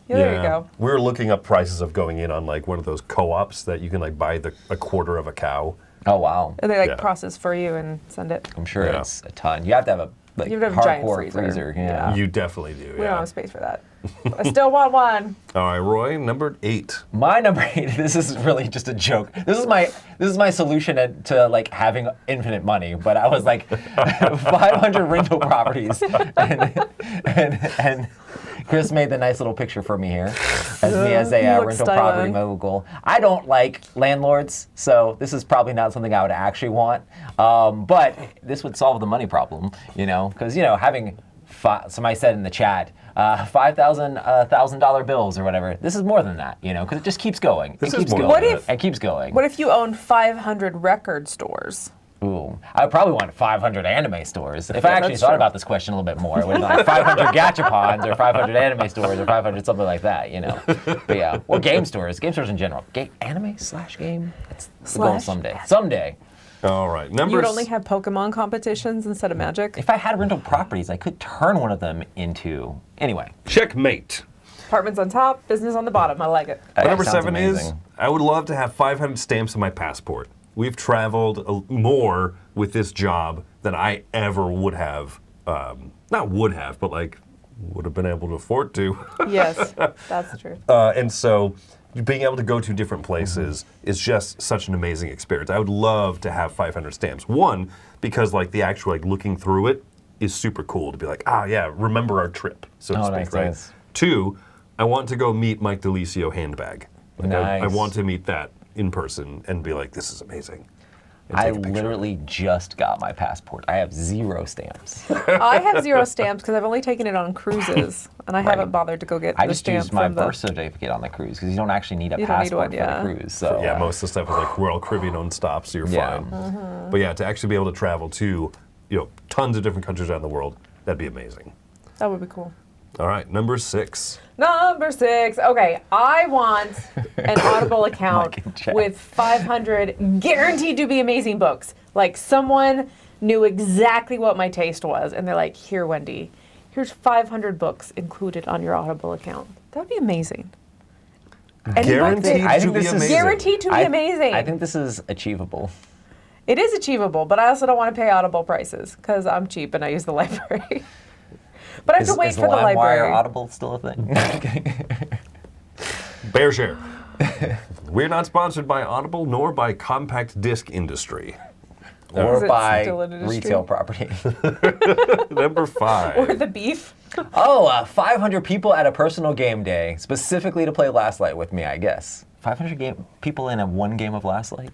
[SPEAKER 2] Yeah, there you go.
[SPEAKER 1] We were looking up prices of going in on like one of those co-ops that you can like buy a quarter of a cow.
[SPEAKER 3] Oh wow.
[SPEAKER 2] And they like
[SPEAKER 1] Yeah.
[SPEAKER 2] process for you and send it.
[SPEAKER 3] I'm sure
[SPEAKER 1] Yeah.
[SPEAKER 3] it's a ton. You have to have a like
[SPEAKER 2] You have to have a giant
[SPEAKER 3] hardcore
[SPEAKER 2] freezer.
[SPEAKER 3] Yeah.
[SPEAKER 1] You definitely do.
[SPEAKER 2] We don't
[SPEAKER 1] Yeah.
[SPEAKER 2] have space for that. I still want one.
[SPEAKER 1] All right, Roy, number 8.
[SPEAKER 3] My number 8. This is really just a joke. This is my solution to like having infinite money. But I was like 500 rental properties, and Chris made the nice little picture for me here as me as a
[SPEAKER 2] You look
[SPEAKER 3] rental
[SPEAKER 2] styling.
[SPEAKER 3] property mogul. I don't like landlords, so this is probably not something I would actually want. But this would solve the money problem, you know, because having somebody said in the chat. $5,000 bills or whatever. This is more than that, because it just keeps going.
[SPEAKER 1] This
[SPEAKER 3] it
[SPEAKER 1] is
[SPEAKER 3] keeps
[SPEAKER 1] more
[SPEAKER 3] going.
[SPEAKER 1] than
[SPEAKER 2] that.
[SPEAKER 3] It keeps going.
[SPEAKER 2] What if you owned 500 record stores?
[SPEAKER 3] Ooh, I would probably want 500 anime stores. If I actually
[SPEAKER 2] that's
[SPEAKER 3] thought
[SPEAKER 2] true.
[SPEAKER 3] about this question a little bit more, it would have been like 500 gachapons or 500 anime stores or 500 something like that, But yeah, or game stores in general. Anime/game? That's the goal
[SPEAKER 2] Slash
[SPEAKER 3] someday. Someday.
[SPEAKER 1] All right,
[SPEAKER 2] You
[SPEAKER 1] number
[SPEAKER 2] would only have Pokemon competitions instead of Magic.
[SPEAKER 3] If I had rental properties, I could turn one of them into... Anyway.
[SPEAKER 1] checkmate.
[SPEAKER 2] Apartments on top, business on the bottom. I like it.
[SPEAKER 1] My number
[SPEAKER 3] Sounds
[SPEAKER 1] 7 is
[SPEAKER 3] amazing.
[SPEAKER 1] I would love to have 500 stamps on my passport. We've traveled more with this job than I ever would have. Not would have, but like would have been able to afford to.
[SPEAKER 2] Yes, that's the truth.
[SPEAKER 1] And so being able to go to different places is just such an amazing experience. I would love to have 500 stamps. One, because like the actual like looking through it is super cool to be like, yeah, remember our trip, so to
[SPEAKER 3] Oh,
[SPEAKER 1] speak,
[SPEAKER 3] nice,
[SPEAKER 1] right?
[SPEAKER 3] nice.
[SPEAKER 1] 2, I want to go meet Mike DeLisio handbag. Like, I
[SPEAKER 3] Nice.
[SPEAKER 1] want to meet that in person and be like, this is amazing. and
[SPEAKER 3] I
[SPEAKER 1] take a picture.
[SPEAKER 3] literally just got my passport. I have 0 stamps.
[SPEAKER 2] I have 0 stamps because I've only taken it on cruises, and I
[SPEAKER 3] Right.
[SPEAKER 2] haven't bothered to go get
[SPEAKER 3] I
[SPEAKER 2] the
[SPEAKER 3] just
[SPEAKER 2] stamp
[SPEAKER 3] used my
[SPEAKER 2] from the.
[SPEAKER 3] birth certificate on the cruise because you don't actually need a
[SPEAKER 2] You don't need
[SPEAKER 3] passport
[SPEAKER 2] one, yeah.
[SPEAKER 3] for the cruise. So
[SPEAKER 1] Yeah, most of the stuff is like Royal Caribbean owned stops, so you're
[SPEAKER 3] Yeah.
[SPEAKER 1] fine. But yeah, to actually be able to travel to, tons of different countries around the world, that'd be amazing.
[SPEAKER 2] That would be cool.
[SPEAKER 1] All right, number 6.
[SPEAKER 2] Number 6. Okay, I want an Audible account
[SPEAKER 3] Mike and Jack.
[SPEAKER 2] with 500 guaranteed to be amazing books. Like someone knew exactly what my taste was, and they're like, "Here, Wendy, here's 500 books included on your Audible account." That would be amazing. And
[SPEAKER 1] Guaranteed
[SPEAKER 3] I
[SPEAKER 1] to
[SPEAKER 3] think
[SPEAKER 1] be
[SPEAKER 3] this is-
[SPEAKER 1] amazing.
[SPEAKER 2] Guaranteed to be amazing.
[SPEAKER 3] I think this is achievable.
[SPEAKER 2] It is achievable, but I also don't want to pay Audible prices because I'm cheap and I use the library. But I have to wait
[SPEAKER 3] is
[SPEAKER 2] for the
[SPEAKER 3] LimeWire
[SPEAKER 2] library.
[SPEAKER 3] Audible still a thing?
[SPEAKER 1] Bear share. We're not sponsored by Audible nor by Compact Disc Industry.
[SPEAKER 2] Is
[SPEAKER 3] Or
[SPEAKER 2] it
[SPEAKER 3] by
[SPEAKER 2] still an industry?
[SPEAKER 3] retail property.
[SPEAKER 1] Number 5.
[SPEAKER 2] Or the beef.
[SPEAKER 3] 500 people at a personal game day, specifically to play Last Light with me, I guess. 500 people in one game of Last Light?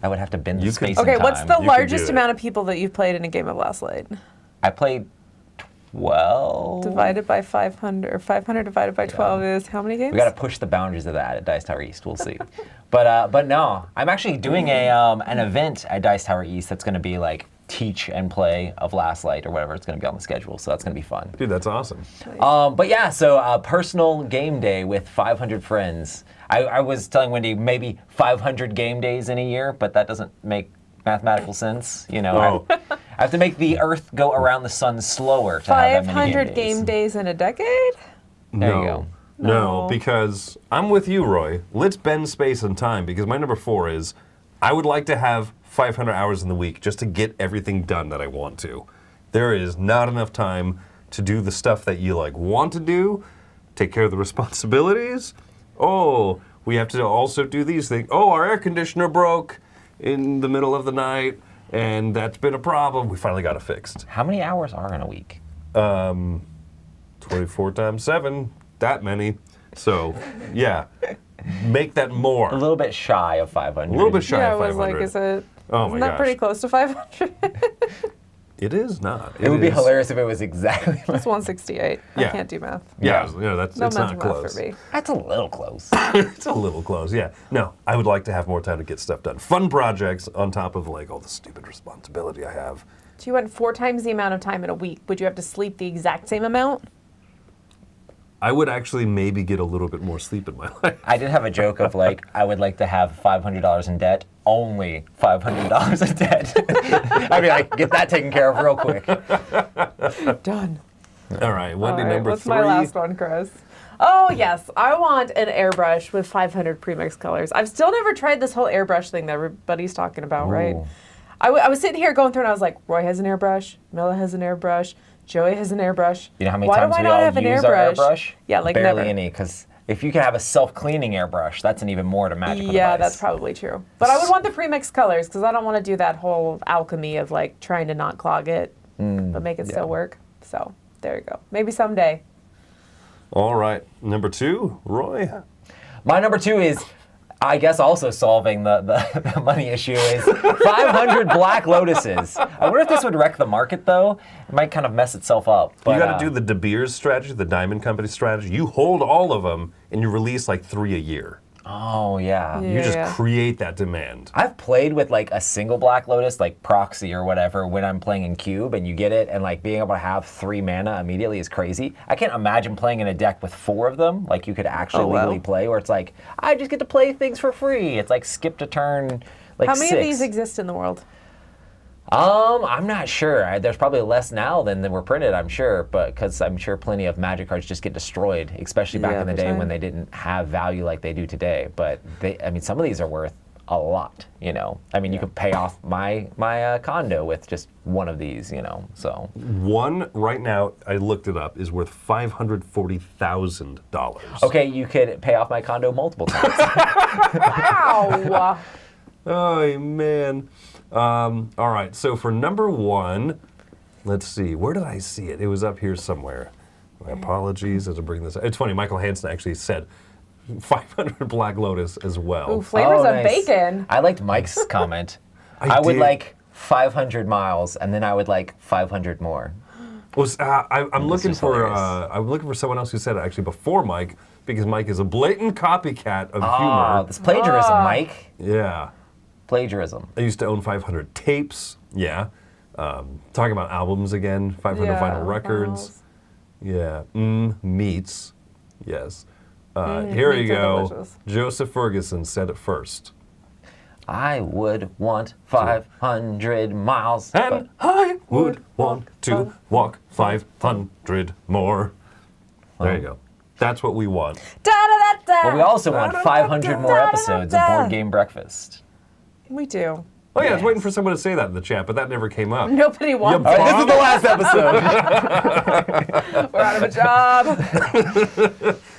[SPEAKER 3] I would have to bend the
[SPEAKER 1] You could-
[SPEAKER 3] space
[SPEAKER 2] Okay,
[SPEAKER 3] and
[SPEAKER 2] what's
[SPEAKER 3] time.
[SPEAKER 2] the
[SPEAKER 1] You could
[SPEAKER 2] largest
[SPEAKER 1] do it.
[SPEAKER 2] amount of people that you've played in a game of Last Light?
[SPEAKER 3] I played 12.
[SPEAKER 2] Divided by 500, or 500 divided by 12 is how many games?
[SPEAKER 3] We got to push the boundaries of that at Dice Tower East. We'll see. But no, I'm actually doing an event at Dice Tower East that's going to be like teach and play of Last Light or whatever. It's going to be on the schedule, so that's going to be fun.
[SPEAKER 1] Dude, that's awesome.
[SPEAKER 3] But yeah, so personal game day with 500 friends. I was telling Wendy maybe 500 game days in a year, but that doesn't make mathematical sense.
[SPEAKER 1] Oh.
[SPEAKER 3] I have to make the Earth go around the sun slower to have that many
[SPEAKER 2] 500 game days in a decade?
[SPEAKER 3] There
[SPEAKER 1] no.
[SPEAKER 3] you go.
[SPEAKER 1] No,
[SPEAKER 2] No.
[SPEAKER 1] because I'm with you, Roy. Let's bend space and time, because my number 4 is I would like to have 500 hours in the week just to get everything done that I want to. There is not enough time to do the stuff that you want to do, take care of the responsibilities. Oh, we have to also do these things. Oh, our air conditioner broke in the middle of the night, and that's been a problem. We finally got it fixed.
[SPEAKER 3] How many hours are in a week?
[SPEAKER 1] 24 times 7, that many. So, yeah, make that more.
[SPEAKER 3] A little bit shy of 500.
[SPEAKER 1] A little bit shy
[SPEAKER 2] Yeah, I
[SPEAKER 1] of
[SPEAKER 2] was
[SPEAKER 1] 500.
[SPEAKER 2] like, is it?
[SPEAKER 1] Oh
[SPEAKER 2] Isn't
[SPEAKER 1] my
[SPEAKER 2] that
[SPEAKER 1] gosh.
[SPEAKER 2] pretty close to 500?
[SPEAKER 1] It is not.
[SPEAKER 3] It would be
[SPEAKER 1] is-
[SPEAKER 3] hilarious if it was exactly.
[SPEAKER 2] It's 168. I
[SPEAKER 1] Yeah.
[SPEAKER 2] can't do math.
[SPEAKER 1] Yeah, that's
[SPEAKER 2] No
[SPEAKER 1] it's
[SPEAKER 2] mental
[SPEAKER 1] not
[SPEAKER 2] math
[SPEAKER 1] close.
[SPEAKER 2] for me.
[SPEAKER 3] That's a little close.
[SPEAKER 1] It's a little close, yeah. No, I would like to have more time to get stuff done. Fun projects on top of all the stupid responsibility I have.
[SPEAKER 2] So you went 4 times the amount of time in a week. Would you have to sleep the exact same amount?
[SPEAKER 1] I would actually maybe get a little bit more sleep in my life.
[SPEAKER 3] I did have a joke of I would like to have $500 in debt, only $500 in debt. I'd be like, get that taken care of real quick.
[SPEAKER 2] Done.
[SPEAKER 1] All right, Wendy,
[SPEAKER 2] All right,
[SPEAKER 1] number
[SPEAKER 2] what's
[SPEAKER 1] 3.
[SPEAKER 2] my last one, Chris? Oh, yes. I want an airbrush with 500 premix colors. I've still never tried this whole airbrush thing that everybody's talking about, right?
[SPEAKER 3] Ooh.
[SPEAKER 2] I was sitting here going through and I was like, Roy has an airbrush, Mila has an airbrush, Joey has an airbrush.
[SPEAKER 3] You know how many
[SPEAKER 2] Why
[SPEAKER 3] times
[SPEAKER 2] do I
[SPEAKER 3] we
[SPEAKER 2] not
[SPEAKER 3] all
[SPEAKER 2] have an
[SPEAKER 3] use
[SPEAKER 2] airbrush?
[SPEAKER 3] our airbrush?
[SPEAKER 2] Yeah, like
[SPEAKER 3] barely
[SPEAKER 2] never.
[SPEAKER 3] any, because if you could have a self-cleaning airbrush, that's an even more to magical
[SPEAKER 2] Yeah,
[SPEAKER 3] device.
[SPEAKER 2] that's probably true. But I would want the premix colors because I don't want to do that whole alchemy of trying to not clog it, but make it still work. So there you go. Maybe someday.
[SPEAKER 1] All right, number 2, Roy.
[SPEAKER 3] My number 2 is, I guess, also solving the money issue is 500 Black Lotuses. I wonder if this would wreck the market, though. It might kind of mess itself up. But,
[SPEAKER 1] You got to do the De Beers strategy, the Diamond Company strategy. You hold all of them, and you release 3 a year.
[SPEAKER 3] Oh, yeah.
[SPEAKER 2] Yeah.
[SPEAKER 1] You just create that demand.
[SPEAKER 3] I've played with a single Black Lotus, proxy or whatever, when I'm playing in Cube, and you get it, and being able to have 3 mana immediately is crazy. I can't imagine playing in a deck with 4 of them, you could actually legally play, where it's I just get to play things for free. It's skip to turn,
[SPEAKER 2] How many
[SPEAKER 3] 6.
[SPEAKER 2] of these exist in the world?
[SPEAKER 3] I'm not sure. There's probably less now than were printed, I'm sure, but because I'm sure plenty of Magic cards just get destroyed, especially back
[SPEAKER 2] Yeah,
[SPEAKER 3] in the
[SPEAKER 2] for
[SPEAKER 3] day
[SPEAKER 2] sure.
[SPEAKER 3] when they didn't have value like they do today. But some of these are worth a lot. You could pay off my condo with just one of these. So
[SPEAKER 1] One right now, I looked it up, is worth $540,000.
[SPEAKER 3] okay, you could pay off my condo multiple times.
[SPEAKER 2] Wow.
[SPEAKER 1] Oh, man. All right, so for number 1, let's see. Where did I see it? It was up here somewhere. My apologies as I bring this up. It's funny, Michael Hansen actually said 500 Black Lotus as well.
[SPEAKER 2] Ooh, flavors
[SPEAKER 3] Oh,
[SPEAKER 2] of
[SPEAKER 3] nice.
[SPEAKER 2] bacon.
[SPEAKER 3] I liked Mike's comment. I would
[SPEAKER 1] did.
[SPEAKER 3] like 500 miles, and then I would like 500 more.
[SPEAKER 1] I'm looking
[SPEAKER 3] is
[SPEAKER 1] for
[SPEAKER 3] hilarious.
[SPEAKER 1] I'm looking for someone else who said it actually before Mike, because Mike is a blatant copycat of
[SPEAKER 3] Oh,
[SPEAKER 1] humor.
[SPEAKER 3] this plagiarism, Mike.
[SPEAKER 1] Yeah.
[SPEAKER 3] Plagiarism.
[SPEAKER 1] I used to own 500 tapes. Yeah. Talking about albums again. 500
[SPEAKER 2] Yeah,
[SPEAKER 1] vinyl records. Yeah. Meats. Yes. Here you
[SPEAKER 2] meats are
[SPEAKER 1] go.
[SPEAKER 2] delicious.
[SPEAKER 1] Joseph Ferguson said it first.
[SPEAKER 3] I would want 500 miles.
[SPEAKER 1] And I would want to walk 500 more. There you go. That's what we want.
[SPEAKER 3] But we also want 500 more episodes of Board Game Breakfast.
[SPEAKER 2] We do.
[SPEAKER 1] Oh yeah, I was waiting for someone to say that in the chat, but that never came up.
[SPEAKER 2] Nobody wants
[SPEAKER 1] Yeah,
[SPEAKER 2] it.
[SPEAKER 3] This is the last episode.
[SPEAKER 2] We're out of a job.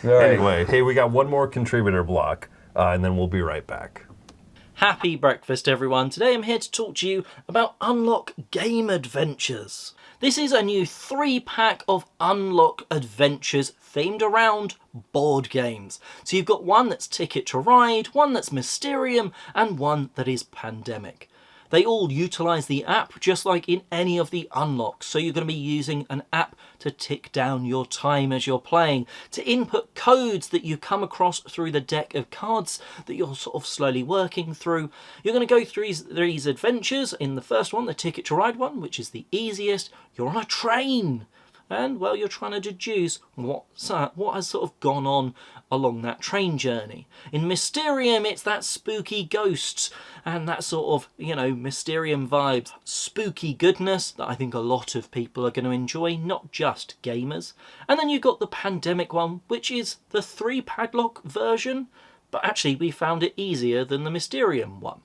[SPEAKER 1] Anyway, hey, we got one more contributor block, and then we'll be right back.
[SPEAKER 8] Happy breakfast, everyone. Today I'm here to talk to you about Unlock Game Adventures. This is a new 3-pack of Unlock Adventures themed around board games. So you've got one that's Ticket to Ride, one that's Mysterium, and one that is Pandemic. They all utilise the app just like in any of the unlocks, so you're going to be using an app to tick down your time as you're playing, to input codes that you come across through the deck of cards that you're sort of slowly working through. You're going to go through these adventures. In the first one, the Ticket to Ride one, which is the easiest, you're on a train. And, well, you're trying to deduce what has sort of gone on along that train journey. In Mysterium, it's that spooky ghosts and that sort of, Mysterium vibes. Spooky goodness that I think a lot of people are going to enjoy, not just gamers. And then you've got the Pandemic one, which is the 3-padlock version. But actually, we found it easier than the Mysterium one.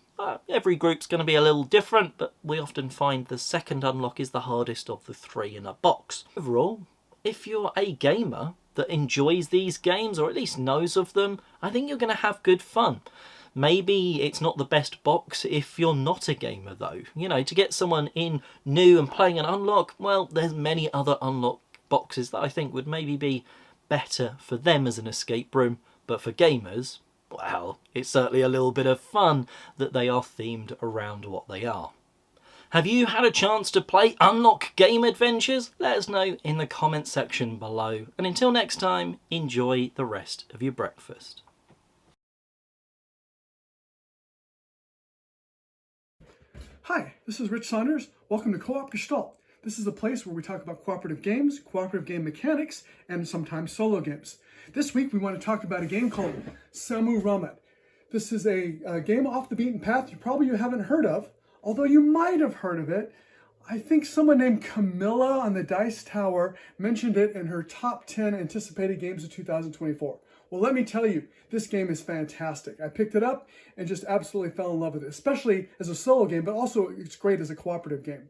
[SPEAKER 8] Every group's going to be a little different, but we often find the second unlock is the hardest of the 3 in a box. Overall, if you're a gamer that enjoys these games, or at least knows of them, I think you're going to have good fun. Maybe it's not the best box if you're not a gamer, though. To get someone in new and playing an unlock, well, there's many other unlock boxes that I think would maybe be better for them as an escape room, but for gamers, well, it's certainly a little bit of fun that they are themed around what they are. Have you had a chance to play Unlock Game Adventures? Let us know in the comment section below. And until next time, enjoy the rest of your breakfast.
[SPEAKER 9] Hi, this is Rich Saunders. Welcome to Co-op Gestalt. This is a place where we talk about cooperative games, cooperative game mechanics, and sometimes solo games. This week we want to talk about a game called Samu Ramet. This is a game off the beaten path you probably haven't heard of, although you might have heard of it. I think someone named Camilla on the Dice Tower mentioned it in her top 10 anticipated games of 2024. Well, let me tell you, this game is fantastic. I picked it up and just absolutely fell in love with it, especially as a solo game, but also it's great as a cooperative game.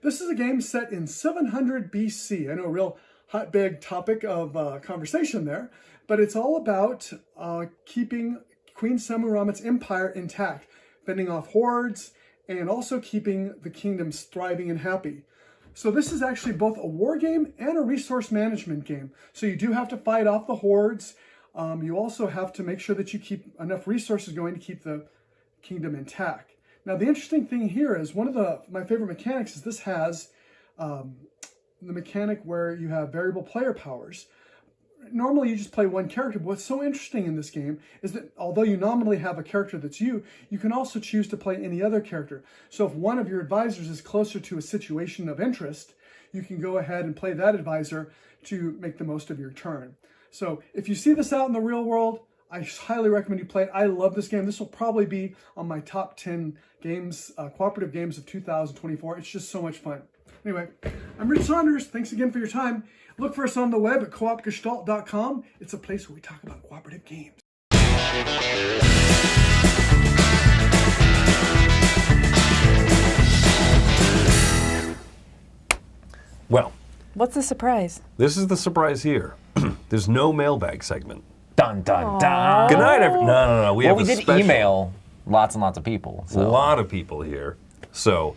[SPEAKER 9] This is a game set in 700 BC. I know a real hot, big topic of conversation there, but it's all about keeping Queen Samu Ramet's empire intact, fending off hordes, and also keeping the kingdoms thriving and happy. So this is actually both a war game and a resource management game. So you do have to fight off the hordes. You also have to make sure that you keep enough resources going to keep the kingdom intact. Now, the interesting thing here is one of my favorite mechanics is this has the mechanic where you have variable player powers. Normally, you just play one character, but what's so interesting in this game is that although you nominally have a character that's you can also choose to play any other character. So if one of your advisors is closer to a situation of interest, you can go ahead and play that advisor to make the most of your turn. So if you see this out in the real world, I highly recommend you play it. I love this game. This will probably be on my top 10 games, cooperative games of 2024. It's just so much fun. Anyway, I'm Rich Saunders. Thanks again for your time. Look for us on the web at coopgestalt.com. It's a place where we talk about cooperative games.
[SPEAKER 1] Well,
[SPEAKER 2] What's the surprise?
[SPEAKER 1] this is the surprise here. There's no mailbag segment.
[SPEAKER 3] Dun, dun, dun.
[SPEAKER 1] Good night, everyone. No. We
[SPEAKER 3] Well,
[SPEAKER 1] have
[SPEAKER 3] we
[SPEAKER 1] a
[SPEAKER 3] did
[SPEAKER 1] special.
[SPEAKER 3] email lots and lots of people.
[SPEAKER 1] A
[SPEAKER 3] So.
[SPEAKER 1] lot of people here. So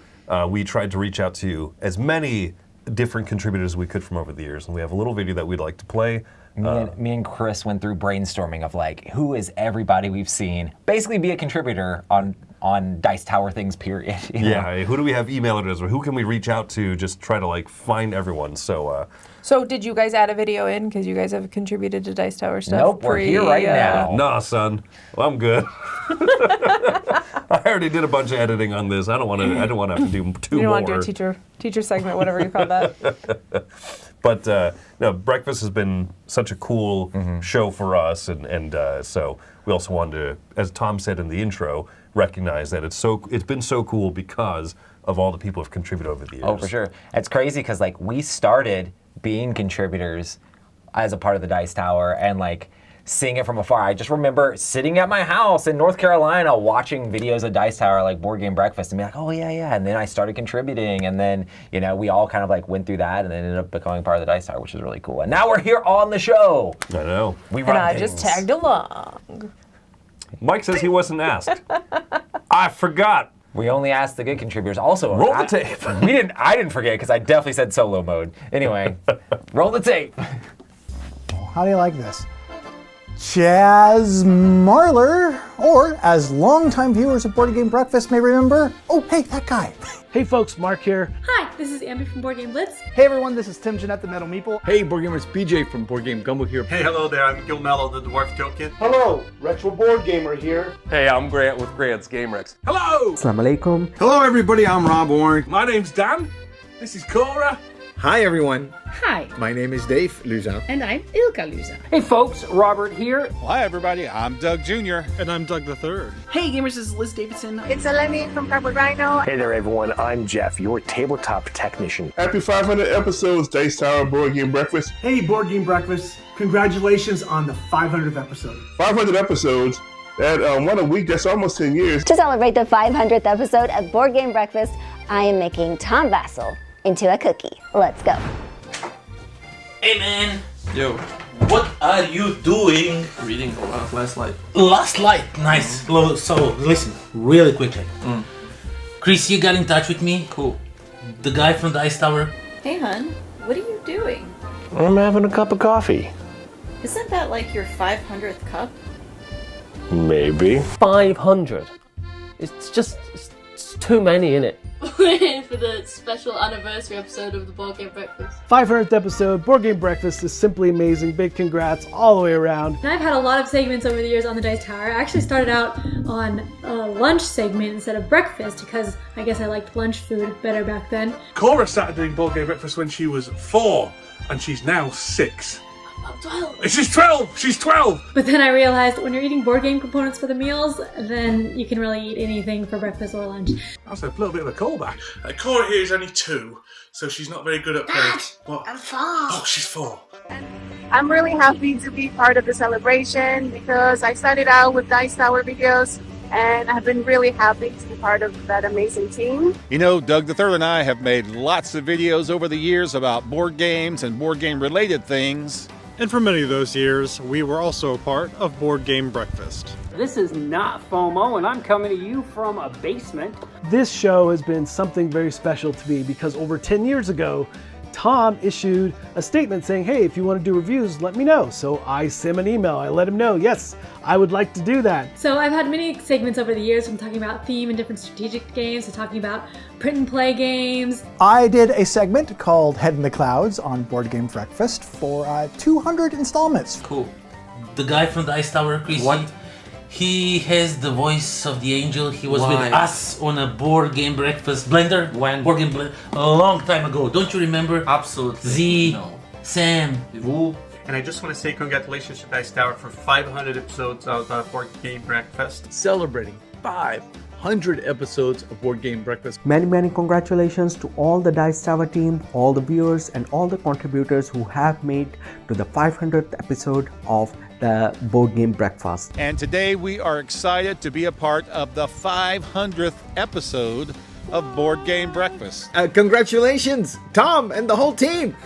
[SPEAKER 1] we tried to reach out to as many different contributors as we could from over the years. And we have a little video that we'd like to play.
[SPEAKER 3] Me and Chris went through brainstorming of like, who is everybody we've seen basically be a contributor on Dice Tower things, period. you know?
[SPEAKER 1] Yeah, who do we have email address or who can we reach out to just try to like find everyone? So
[SPEAKER 2] So did you guys add a video in because you guys have contributed to Dice Tower stuff?
[SPEAKER 3] Nope, we're here right now.
[SPEAKER 1] nah, son. Well, I'm good. I already did a bunch of editing on this. I don't want to have to do two
[SPEAKER 2] You don't
[SPEAKER 1] more.
[SPEAKER 2] want to do a teacher segment, whatever you call that.
[SPEAKER 1] But no, breakfast has been such a cool show for us, and so we also wanted to, as Tom said in the intro, recognize that it's been so cool because of all the people who've contributed over the years.
[SPEAKER 3] Oh, for sure. It's crazy because like we started being contributors as a part of the Dice Tower and like seeing it from afar. I just remember sitting at my house in North Carolina watching videos of Dice Tower, like Board Game Breakfast, and be like, oh yeah. And then I started contributing, and then, you know, we all kind of like went through that and then ended up becoming part of the Dice Tower, which is really cool. And now we're here on the show.
[SPEAKER 1] I know.
[SPEAKER 3] We
[SPEAKER 2] And
[SPEAKER 3] run
[SPEAKER 2] I
[SPEAKER 3] things.
[SPEAKER 2] just tagged along.
[SPEAKER 1] Mike says he wasn't asked. I forgot.
[SPEAKER 3] We only asked the good contributors. Also,
[SPEAKER 1] Roll the tape.
[SPEAKER 3] I didn't forget because I definitely said solo mode. Anyway, roll the tape.
[SPEAKER 10] How do you like this? Chaz Marler, or as longtime viewers of Board Game Breakfast may remember, oh, hey, that guy.
[SPEAKER 11] Hey folks, Mark here.
[SPEAKER 12] Hi, this is Amber from Board Game Blitz.
[SPEAKER 11] Hey everyone, this is Tim Jeanette, the Metal Meeple.
[SPEAKER 13] Hey Board Gamers, BJ from Board Game Gumbo here.
[SPEAKER 14] Hey, hello there, I'm Gil Mello, the Dwarf Joke Kid.
[SPEAKER 15] Hello, Retro Board Gamer here.
[SPEAKER 16] Hey, I'm Grant with Grant's Game Rex.
[SPEAKER 14] Hello!
[SPEAKER 17] Assalamu alaikum.
[SPEAKER 13] Hello everybody, I'm Rob Orn.
[SPEAKER 14] My name's Dan, this is Cora.
[SPEAKER 18] Hi everyone.
[SPEAKER 12] Hi.
[SPEAKER 18] My name is Dave Luza.
[SPEAKER 12] And I'm Ilka Luza.
[SPEAKER 11] Hey folks, Robert here.
[SPEAKER 19] Well, hi everybody, I'm Doug Jr.
[SPEAKER 20] And I'm Doug the Third.
[SPEAKER 21] Hey gamers, this is Liz Davidson.
[SPEAKER 22] It's Eleni from Cardboard Rhino.
[SPEAKER 23] Hey there everyone, I'm Jeff, your tabletop technician.
[SPEAKER 24] Happy 500 episodes, Dice Tower Board Game Breakfast.
[SPEAKER 25] Hey Board Game Breakfast, congratulations on the 500th episode.
[SPEAKER 24] 500 episodes, that what a week, that's almost 10 years.
[SPEAKER 26] To celebrate the 500th episode of Board Game Breakfast, I am making Tom Vassell into a cookie. Let's go.
[SPEAKER 27] Hey man!
[SPEAKER 28] Yo.
[SPEAKER 27] What are you doing?
[SPEAKER 28] Reading Last Light.
[SPEAKER 27] Last Light! Nice. So, listen, really quickly. Chris, you got in touch with me?
[SPEAKER 28] Cool.
[SPEAKER 27] The guy from the Dice Tower?
[SPEAKER 29] Hey hun, what are you doing?
[SPEAKER 23] I'm having a cup of coffee.
[SPEAKER 29] Isn't that like your 500th cup?
[SPEAKER 23] Maybe.
[SPEAKER 30] 500? It's too many, innit?
[SPEAKER 31] We're here for the special anniversary episode of the Board Game Breakfast.
[SPEAKER 11] 500th episode, Board Game Breakfast is simply amazing. Big congrats all the way around.
[SPEAKER 12] And I've had a lot of segments over the years on the Dice Tower. I actually started out on a lunch segment instead of breakfast because I guess I liked lunch food better back then.
[SPEAKER 14] Cora started doing Board Game Breakfast when she was 4, and she's now 6.
[SPEAKER 31] I'm 12.
[SPEAKER 14] She's 12! She's 12!
[SPEAKER 12] But then I realized when you're eating board game components for the meals, then you can really eat anything for breakfast or lunch.
[SPEAKER 14] That's a little bit of a callback. Cora here is only 2, so she's not very good at playing.
[SPEAKER 22] Dad,
[SPEAKER 14] What?
[SPEAKER 22] I'm 4.
[SPEAKER 14] Oh, she's 4.
[SPEAKER 22] I'm really happy to be part of the celebration because I started out with Dice Tower videos and I've been really happy to be part of that amazing team.
[SPEAKER 19] You know, Doug the Third and I have made lots of videos over the years about board games and board game related things.
[SPEAKER 20] And for many of those years, we were also a part of Board Game Breakfast.
[SPEAKER 32] This is not FOMO, and I'm coming to you from a basement.
[SPEAKER 11] This show has been something very special to me because over 10 years ago, Tom issued a statement saying, hey, if you want to do reviews, let me know. So I sent him an email. I let him know, yes, I would like to do that.
[SPEAKER 12] So I've had many segments over the years from talking about theme and different strategic games to talking about print and play games.
[SPEAKER 10] I did a segment called Head in the Clouds on Board Game Breakfast for 200 installments.
[SPEAKER 27] Cool. The guy from the Dice Tower, Chris.
[SPEAKER 16] What?
[SPEAKER 27] He has the voice of the angel. He was
[SPEAKER 16] Why?
[SPEAKER 27] with us on a Board Game Breakfast Blender.
[SPEAKER 16] When?
[SPEAKER 27] Board Game Blender. A long time ago. Don't you remember?
[SPEAKER 16] Absolutely.
[SPEAKER 27] Z,
[SPEAKER 16] No.
[SPEAKER 27] Sam,
[SPEAKER 16] Woo.
[SPEAKER 7] And I just want to say congratulations to Dice Tower for 500 episodes of Board Game Breakfast.
[SPEAKER 13] Celebrating 500 episodes of Board Game Breakfast.
[SPEAKER 17] Many congratulations to all the Dice Tower team, all the viewers and all the contributors who have made to the 500th episode of the Board Game Breakfast.
[SPEAKER 19] And today we are excited to be a part of the 500th episode of Board Game Breakfast.
[SPEAKER 18] Congratulations, Tom and the whole team.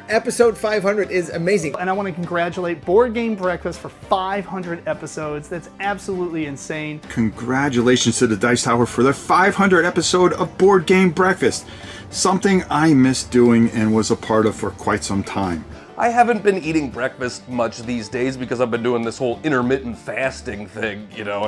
[SPEAKER 18] Episode 500 is amazing.
[SPEAKER 11] And I want to congratulate Board Game Breakfast for 500 episodes. That's absolutely insane.
[SPEAKER 33] Congratulations to the Dice Tower for their 500th episode of Board Game Breakfast. Something I missed doing and was a part of for quite some time.
[SPEAKER 16] I haven't been eating breakfast much these days because I've been doing this whole intermittent fasting thing, you know,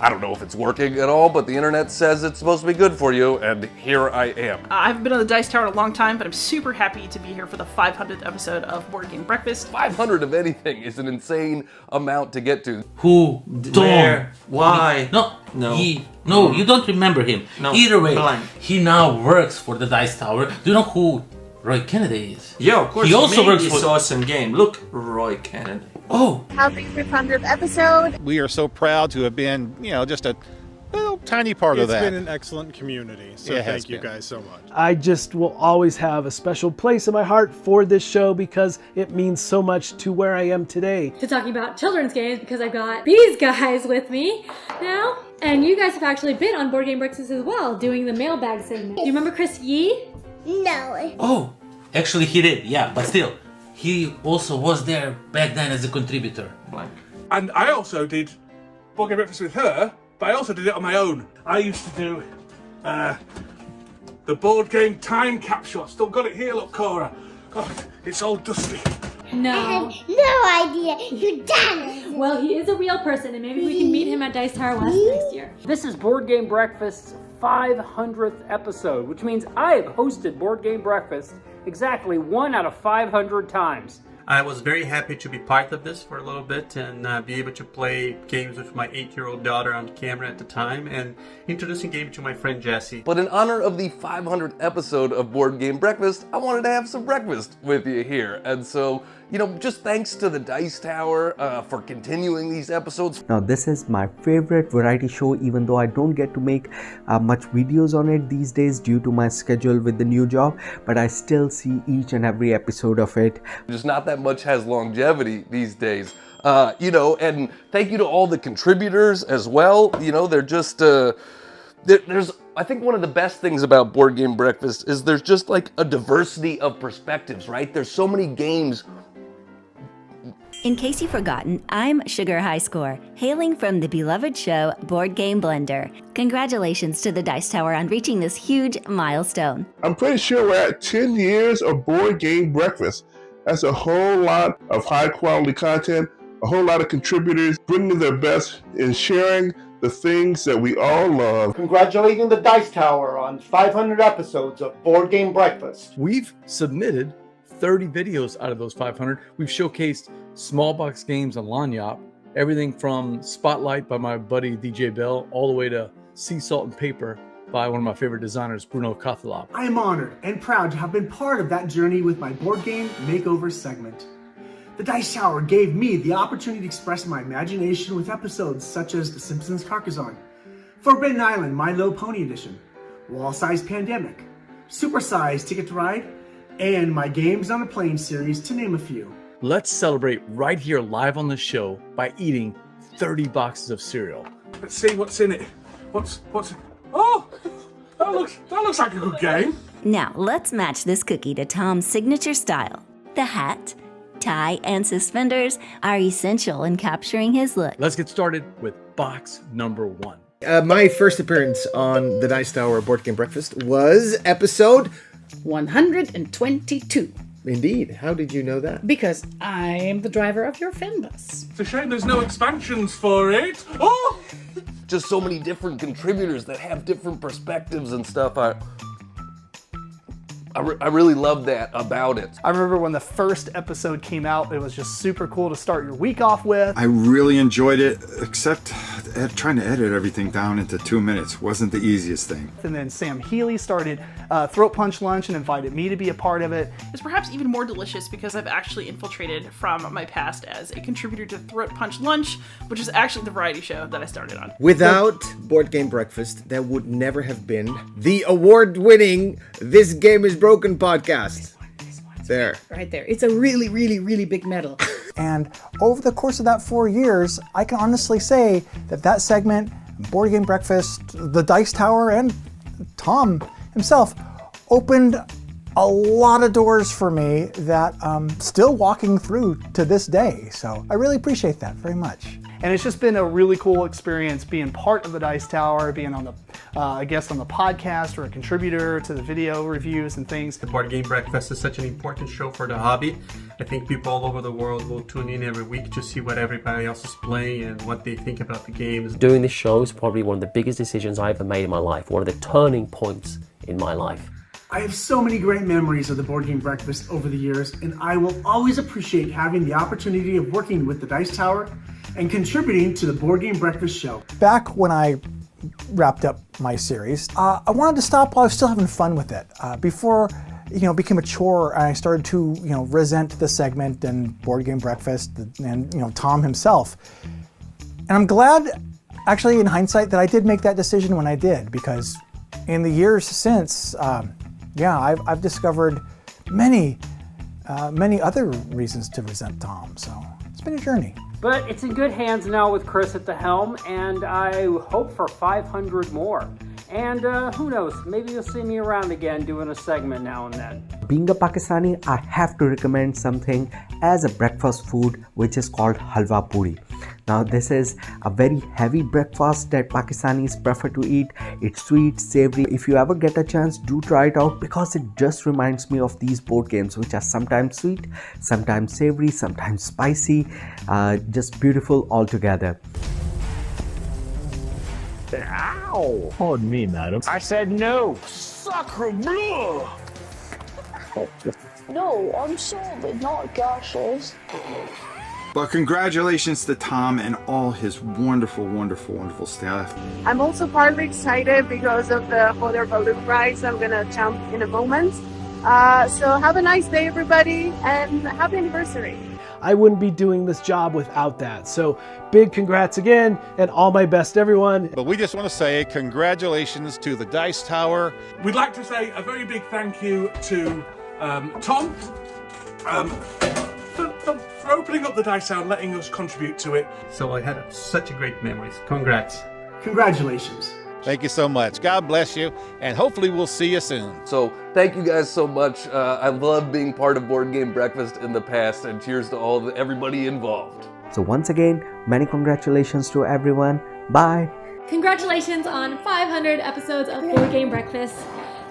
[SPEAKER 16] I don't know if it's working at all, but the internet says it's supposed to be good for you, and here I am.
[SPEAKER 1] I haven't been on the Dice Tower in a long time, but I'm super happy to be here for the 500th episode of Board Game Breakfast.
[SPEAKER 16] 500 of anything is an insane amount to get to.
[SPEAKER 27] Who? Where? Why?
[SPEAKER 2] No, you don't remember him.
[SPEAKER 27] No.
[SPEAKER 2] Either way,
[SPEAKER 27] Blank.
[SPEAKER 2] he now works for the Dice Tower. Do you know who Roy Kennedy is?
[SPEAKER 27] Yeah, of course.
[SPEAKER 2] He also
[SPEAKER 27] made
[SPEAKER 2] works
[SPEAKER 27] this
[SPEAKER 2] for.
[SPEAKER 27] awesome game. Look, Roy Kennedy.
[SPEAKER 2] Oh,
[SPEAKER 22] Happy 500th episode.
[SPEAKER 19] We are so proud to have been, just a little tiny part of that.
[SPEAKER 20] It's been an excellent community, so thank you guys so much.
[SPEAKER 11] I just will always have a special place in my heart for this show because it means so much to where I am today.
[SPEAKER 12] To talking about children's games because I've got these guys with me now. And you guys have actually been on Board Game Breakfast as well, doing the mailbag segment. Do you remember Chris Yee?
[SPEAKER 2] No. Oh, actually he did, yeah, but still. He also was there back then as a contributor.
[SPEAKER 14] And I also did Board Game Breakfast with her, but I also did it on my own. I used to do the board game time capsule. I've still got it here, look, Cora. God, it's all dusty.
[SPEAKER 12] No.
[SPEAKER 26] I have no idea who done it.
[SPEAKER 12] Well, he is a real person, and maybe we can meet him at Dice Tower West next year.
[SPEAKER 32] This is Board Game Breakfast's 500th episode, which means I have hosted Board Game Breakfast exactly 1 out of 500 times.
[SPEAKER 2] I was very happy to be part of this for a little bit and be able to play games with my 8-year-old daughter on camera at the time and introducing games to my friend Jesse.
[SPEAKER 16] But in honor of the 500th episode of Board Game Breakfast, I wanted to have some breakfast with you here. And so, just thanks to the Dice Tower for continuing these episodes.
[SPEAKER 17] Now this is my favorite variety show, even though I don't get to make much videos on it these days due to my schedule with the new job, but I still see each and every episode of it.
[SPEAKER 16] Just not that much has longevity these days. And thank you to all the contributors as well. They're just, there's, I think one of the best things about Board Game Breakfast is there's just like a diversity of perspectives, right? There's so many games.
[SPEAKER 26] In case you've forgotten, I'm Sugar High Score, hailing from the beloved show Board Game Blender. Congratulations to the Dice Tower on reaching this huge milestone.
[SPEAKER 3] I'm pretty sure we're at 10 years of Board Game Breakfast. That's a whole lot of high quality content, a whole lot of contributors bringing their best and sharing the things that we all love.
[SPEAKER 4] Congratulating the Dice Tower on 500 episodes of Board Game Breakfast.
[SPEAKER 13] We've submitted 30 videos out of those 500. We've showcased small box games on Lanyap, everything from Spotlight by my buddy DJ Bell, all the way to Sea Salt and Paper by one of my favorite designers, Bruno Cathalop.
[SPEAKER 5] I am honored and proud to have been part of that journey with my board game makeover segment. The Dice Tower gave me the opportunity to express my imagination with episodes such as The Simpsons Carcassonne, Forbidden Island My Little Pony Edition, Wall-Sized Pandemic, Super-Sized Ticket to Ride, and my Games on a Plane series, to name a few.
[SPEAKER 13] Let's celebrate right here live on the show by eating 30 boxes of cereal.
[SPEAKER 14] Let's see what's in it. What's Oh, that looks like a good game.
[SPEAKER 26] Now, let's match this cookie to Tom's signature style. The hat, tie, and suspenders are essential in capturing his look.
[SPEAKER 13] Let's get started with box number 1.
[SPEAKER 18] My first appearance on the Dice Tower Board Game Breakfast was episode
[SPEAKER 6] 122.
[SPEAKER 18] Indeed. How did you know that?
[SPEAKER 6] Because I am the driver of your fan bus.
[SPEAKER 14] It's a shame there's no expansions for it. Oh!
[SPEAKER 16] Just so many different contributors that have different perspectives and stuff. I really love that about it.
[SPEAKER 8] I remember when the first episode came out, it was just super cool to start your week off with.
[SPEAKER 33] I really enjoyed it, except trying to edit everything down into 2 minutes wasn't the easiest thing.
[SPEAKER 8] And then Sam Healy started Throat Punch Lunch and invited me to be a part of it.
[SPEAKER 1] It's perhaps even more delicious because I've actually infiltrated from my past as a contributor to Throat Punch Lunch, which is actually the variety show that I started on.
[SPEAKER 18] Without Board Game Breakfast, there would never have been the award-winning This Game is Broken podcast. There.
[SPEAKER 6] Right there. It's a really, really, really big medal.
[SPEAKER 10] And over the course of that 4 years, I can honestly say that segment, Board Game Breakfast, the Dice Tower, and Tom himself opened a lot of doors for me that I'm still walking through to this day. So I really appreciate that very much.
[SPEAKER 8] And it's just been a really cool experience being part of the Dice Tower, being on the, I guess, on the podcast or a contributor to the video reviews and things.
[SPEAKER 2] The Board Game Breakfast is such an important show for the hobby. I think people all over the world will tune in every week to see what everybody else is playing and what they think about the games.
[SPEAKER 7] Doing this show is probably one of the biggest decisions I ever made in my life, one of the turning points in my life.
[SPEAKER 5] I have so many great memories of the Board Game Breakfast over the years, and I will always appreciate having the opportunity of working with the Dice Tower and contributing to the Board Game Breakfast show.
[SPEAKER 10] Back when I wrapped up my series, I wanted to stop while I was still having fun with it. Before it became a chore, and I started to resent the segment and Board Game Breakfast and Tom himself. And I'm glad, actually, in hindsight, that I did make that decision when I did, because in the years since, I've discovered many other reasons to resent Tom. So it's been a journey.
[SPEAKER 32] But it's in good hands now with Chris at the helm, and I hope for 500 more. And who knows, maybe you'll see me around again doing a segment now and then.
[SPEAKER 17] Being a Pakistani, I have to recommend something as a breakfast food, which is called halwa puri. Now this is a very heavy breakfast that Pakistanis prefer to eat. It's sweet, savory. If you ever get a chance, do try it out, because it just reminds me of these board games, which are sometimes sweet, sometimes savory, sometimes spicy, just beautiful altogether.
[SPEAKER 9] Ow! Pardon me, madam. I said no. Sacre bleu!
[SPEAKER 15] No, I'm sorry, not gases.
[SPEAKER 33] But congratulations to Tom and all his wonderful, wonderful, wonderful staff.
[SPEAKER 21] I'm also partly excited because of the Holler Balloon Prize. I'm gonna jump in a moment. So have a nice day, everybody, and happy anniversary.
[SPEAKER 11] I wouldn't be doing this job without that. So big congrats again, and all my best, everyone.
[SPEAKER 19] But we just want to say congratulations to the Dice Tower.
[SPEAKER 14] We'd like to say a very big thank you to Tom for opening up the Dice Tower and letting us contribute to it.
[SPEAKER 2] So I had such great memories. Congrats.
[SPEAKER 5] Congratulations.
[SPEAKER 19] Thank you so much. God bless you, and hopefully we'll see you soon.
[SPEAKER 16] So thank you guys so much. I love being part of Board Game Breakfast in the past, and cheers to everybody involved.
[SPEAKER 17] So once again, many congratulations to everyone. Bye.
[SPEAKER 12] Congratulations on 500 episodes of Board Game Breakfast,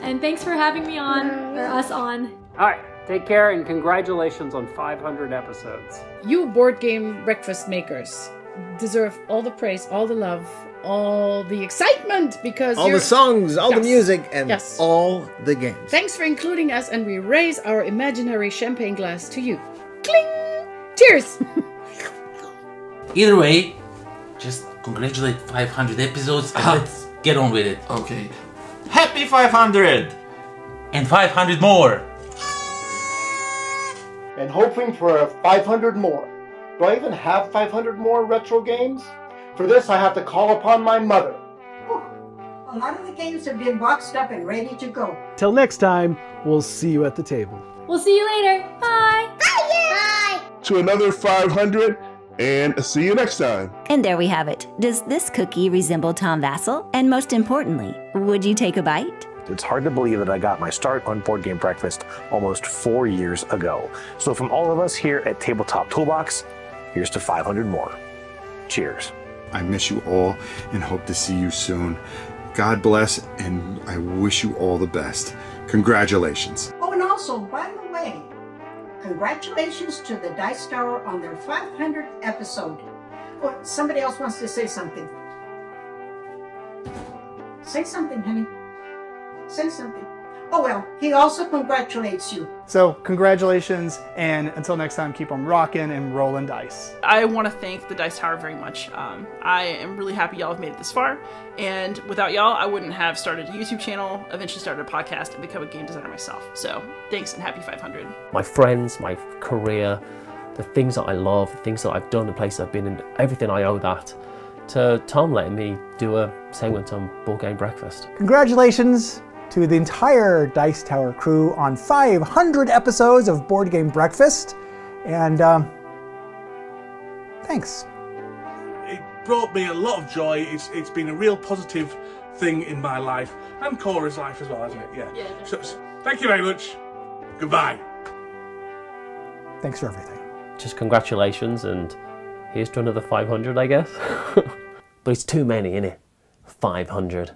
[SPEAKER 12] and thanks for having me on, or us on.
[SPEAKER 32] All right, take care, and congratulations on 500 episodes.
[SPEAKER 6] You Board Game Breakfast makers deserve all the praise, all the love, all the excitement, because
[SPEAKER 18] all the songs, all the music, and all the games.
[SPEAKER 6] Thanks for including us, and we raise our imaginary champagne glass to you. Cling! Cheers!
[SPEAKER 22] Either way, just congratulate 500 episodes and let's get on with it.
[SPEAKER 18] Okay. Happy 500!
[SPEAKER 22] And 500 more!
[SPEAKER 4] And hoping for 500 more. Do I even have 500 more retro games? For this, I have to call upon my mother.
[SPEAKER 23] A lot of the games have been boxed up and ready to go.
[SPEAKER 11] Till next time, we'll see you at the table.
[SPEAKER 12] We'll see you later. Bye!
[SPEAKER 23] Bye!
[SPEAKER 3] To another 500, and see you next time.
[SPEAKER 26] And there we have it. Does this cookie resemble Tom Vassell? And most importantly, would you take a bite?
[SPEAKER 20] It's hard to believe that I got my start on Board Game Breakfast almost 4 years ago. So from all of us here at Tabletop Toolbox, here's to 500 more. Cheers.
[SPEAKER 33] I miss you all and hope to see you soon. God bless, and I wish you all the best. Congratulations.
[SPEAKER 23] Oh, and also, by the way, congratulations to the Dice Tower on their 500th episode. Oh, somebody else wants to say something. Say something, honey. Say something. Oh, well, he also congratulates you.
[SPEAKER 8] So congratulations, and until next time, keep on rocking and rolling dice.
[SPEAKER 1] I want to thank the Dice Tower very much. I am really happy y'all have made it this far, and without y'all, I wouldn't have started a YouTube channel, eventually started a podcast, and become a game designer myself. So thanks, and happy 500.
[SPEAKER 7] My friends, my career, the things that I love, the things that I've done, the places I've been in, everything, I owe that to Tom letting me do a segment on Board Game Breakfast.
[SPEAKER 10] Congratulations to the entire Dice Tower crew on 500 episodes of Board Game Breakfast, and thanks.
[SPEAKER 14] It brought me a lot of joy. It's been a real positive thing in my life, and Cora's life as well, hasn't it? Yeah. So, thank you very much. Goodbye.
[SPEAKER 10] Thanks for everything.
[SPEAKER 7] Just congratulations, and here's to another 500, I guess. But it's too many, innit? 500.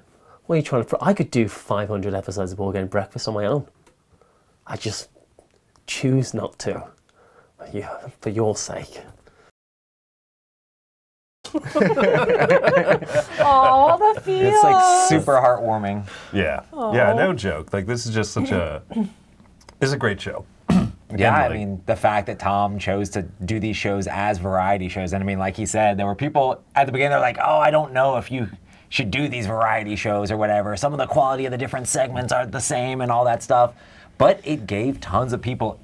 [SPEAKER 7] What are you trying to... I could do 500 episodes of Board Game Breakfast on my own. I just choose not to. For your sake.
[SPEAKER 2] Oh, the feels.
[SPEAKER 5] It's like super heartwarming.
[SPEAKER 9] Yeah.
[SPEAKER 2] Aw.
[SPEAKER 9] Yeah, no joke. Like, this is just such a... It's a great show.
[SPEAKER 5] Yeah, I mean, the fact that Tom chose to do these shows as variety shows, and I mean, like he said, there were people at the beginning, they're like, oh, I don't know if you should do these variety shows or whatever. Some of the quality of the different segments aren't the same and all that stuff. But it gave tons of people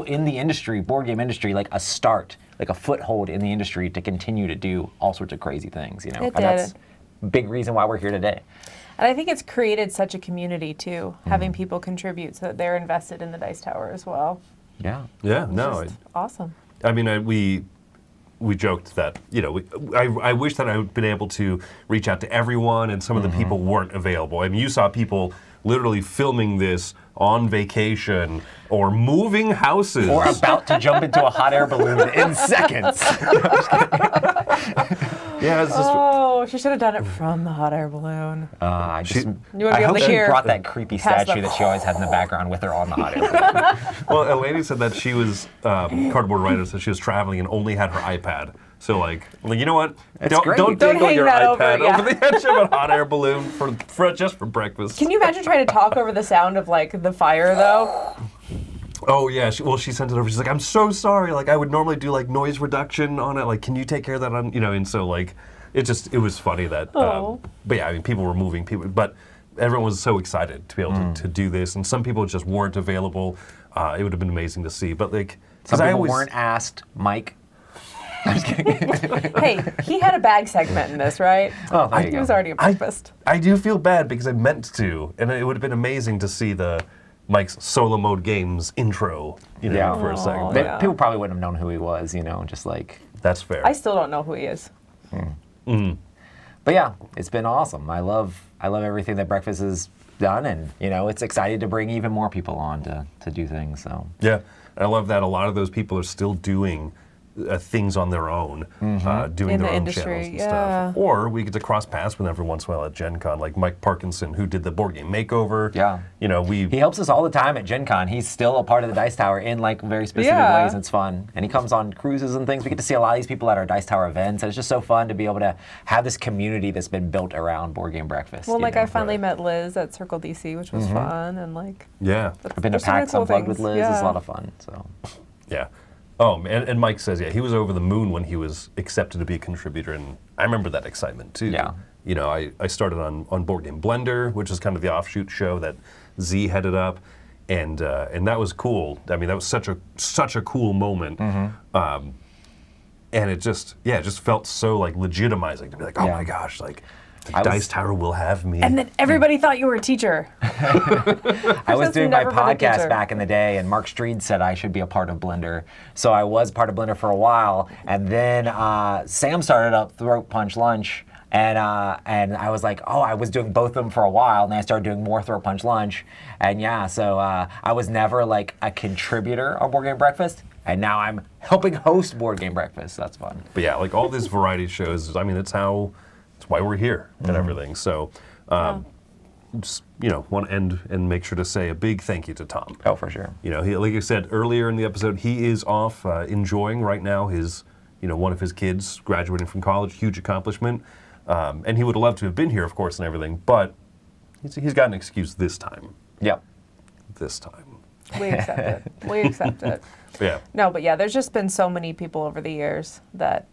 [SPEAKER 5] in the industry, board game industry, like a start, like a foothold in the industry to continue to do all sorts of crazy things, you know?
[SPEAKER 2] It
[SPEAKER 5] And that's
[SPEAKER 2] did.
[SPEAKER 5] a big reason why we're here today.
[SPEAKER 2] And I think it's created such a community too, having people contribute so that they're invested in the Dice Tower as well.
[SPEAKER 5] Yeah.
[SPEAKER 9] Yeah, no.
[SPEAKER 2] Awesome.
[SPEAKER 9] I mean, we joked that, you know, I wish that I had been able to reach out to everyone, and some of the people weren't available. I mean, you saw people literally filming this on vacation or moving houses.
[SPEAKER 5] Or about to jump into a hot air balloon in seconds.
[SPEAKER 9] Yeah, it's just...
[SPEAKER 2] Oh, she should have done it from the hot air balloon.
[SPEAKER 5] I just,
[SPEAKER 2] You wouldn't be
[SPEAKER 5] I
[SPEAKER 2] able
[SPEAKER 5] hope
[SPEAKER 2] to
[SPEAKER 5] she
[SPEAKER 2] hear
[SPEAKER 5] brought that creepy
[SPEAKER 2] past
[SPEAKER 5] statue
[SPEAKER 2] the-
[SPEAKER 5] that she always had in the background with her on the hot air balloon.
[SPEAKER 9] Well, Eleni said that she was cardboard writer, so she was traveling and only had her iPad. So like you know what?
[SPEAKER 5] That's
[SPEAKER 9] Don't
[SPEAKER 5] great.
[SPEAKER 9] don't
[SPEAKER 2] Don't
[SPEAKER 9] dangle
[SPEAKER 2] hang
[SPEAKER 9] your
[SPEAKER 2] that
[SPEAKER 9] iPad
[SPEAKER 2] over, yeah.
[SPEAKER 9] over the edge of a hot air balloon for just for breakfast.
[SPEAKER 2] Can you imagine trying to talk over the sound of like the fire though?
[SPEAKER 9] Oh yeah, she sent it over. She's like, I'm so sorry. Like I would normally do like noise reduction on it. Like, can you take care of that on, you know? And so like, it was funny that.
[SPEAKER 2] Oh.
[SPEAKER 9] But yeah, I mean, people were moving people, but everyone was so excited to be able to do this, and some people just weren't available. It would have been amazing to see, but like,
[SPEAKER 5] Some
[SPEAKER 9] I
[SPEAKER 5] people
[SPEAKER 9] always
[SPEAKER 5] weren't asked, Mike.
[SPEAKER 2] Hey, he had a bag segment in this, right?
[SPEAKER 5] Oh, there you
[SPEAKER 2] He
[SPEAKER 5] go.
[SPEAKER 2] was already a breakfast.
[SPEAKER 9] I do feel bad because I meant to, and it would have been amazing to see the Mike's Solo Mode Games intro, you know, for a second.
[SPEAKER 5] But people probably wouldn't have known who he was, you know, just like...
[SPEAKER 9] That's fair.
[SPEAKER 2] I still don't know who he is.
[SPEAKER 5] But yeah, it's been awesome. I love everything that Breakfast has done, and you know, it's excited to bring even more people on to do things. So
[SPEAKER 9] Yeah, I love that a lot of those people are still doing things on their own, doing
[SPEAKER 2] In
[SPEAKER 9] their
[SPEAKER 2] the
[SPEAKER 9] own
[SPEAKER 2] industry,
[SPEAKER 9] channels and
[SPEAKER 2] yeah.
[SPEAKER 9] stuff. Or we get to cross paths with every once in a while at Gen Con, like Mike Parkinson, who did the Board Game Makeover.
[SPEAKER 5] Yeah.
[SPEAKER 9] You know,
[SPEAKER 5] he helps us all the time at Gen Con. He's still a part of the Dice Tower in like very specific
[SPEAKER 2] Yeah.
[SPEAKER 5] ways. It's fun. And he comes on cruises and things. We get to see a lot of these people at our Dice Tower events. And it's just so fun to be able to have this community that's been built around Board Game Breakfast.
[SPEAKER 2] Well,
[SPEAKER 5] you
[SPEAKER 2] like
[SPEAKER 5] know?
[SPEAKER 2] I finally met Liz at Circle DC, which was fun, and like
[SPEAKER 9] Yeah.
[SPEAKER 5] I've been to
[SPEAKER 2] there's so many
[SPEAKER 5] PAX
[SPEAKER 2] cool
[SPEAKER 5] Unplugged with
[SPEAKER 2] things.
[SPEAKER 5] Liz.
[SPEAKER 2] Yeah.
[SPEAKER 5] It's a lot of fun. So
[SPEAKER 9] Yeah. Oh, and Mike says, yeah, he was over the moon when he was accepted to be a contributor, and I remember that excitement too.
[SPEAKER 5] Yeah.
[SPEAKER 9] You know, I started on Board Game Blender, which is kind of the offshoot show that Z headed up, and that was cool. I mean, that was such a cool moment. And it just felt so like legitimizing to be like, oh my gosh, like Dice Tower will have me.
[SPEAKER 2] And then everybody thought you were a teacher.
[SPEAKER 5] I was
[SPEAKER 2] Just
[SPEAKER 5] doing my
[SPEAKER 2] never been a
[SPEAKER 5] podcast
[SPEAKER 2] teacher.
[SPEAKER 5] back in the day, and Mark Streed said I should be a part of Blender. So I was part of Blender for a while, and then Sam started up Throat Punch Lunch, and I was like, oh, I was doing both of them for a while, and then I started doing more Throat Punch Lunch, and yeah, so I was never like a contributor on Board Game Breakfast, and now I'm helping host Board Game Breakfast. That's fun.
[SPEAKER 9] But yeah, like all these variety shows, I mean, it's why we're here and everything. So, just, you know, want to end and make sure to say a big thank you to Tom.
[SPEAKER 5] Oh, for sure.
[SPEAKER 9] You know, he, like you said earlier in the episode, he is off enjoying right now his, you know, one of his kids graduating from college, huge accomplishment. And he would have loved to have been here, of course, and everything, but he's got an excuse this time.
[SPEAKER 5] Yep.
[SPEAKER 9] This time.
[SPEAKER 2] We accept it. We accept it.
[SPEAKER 9] Yeah.
[SPEAKER 2] No, but yeah, there's just been so many people over the years that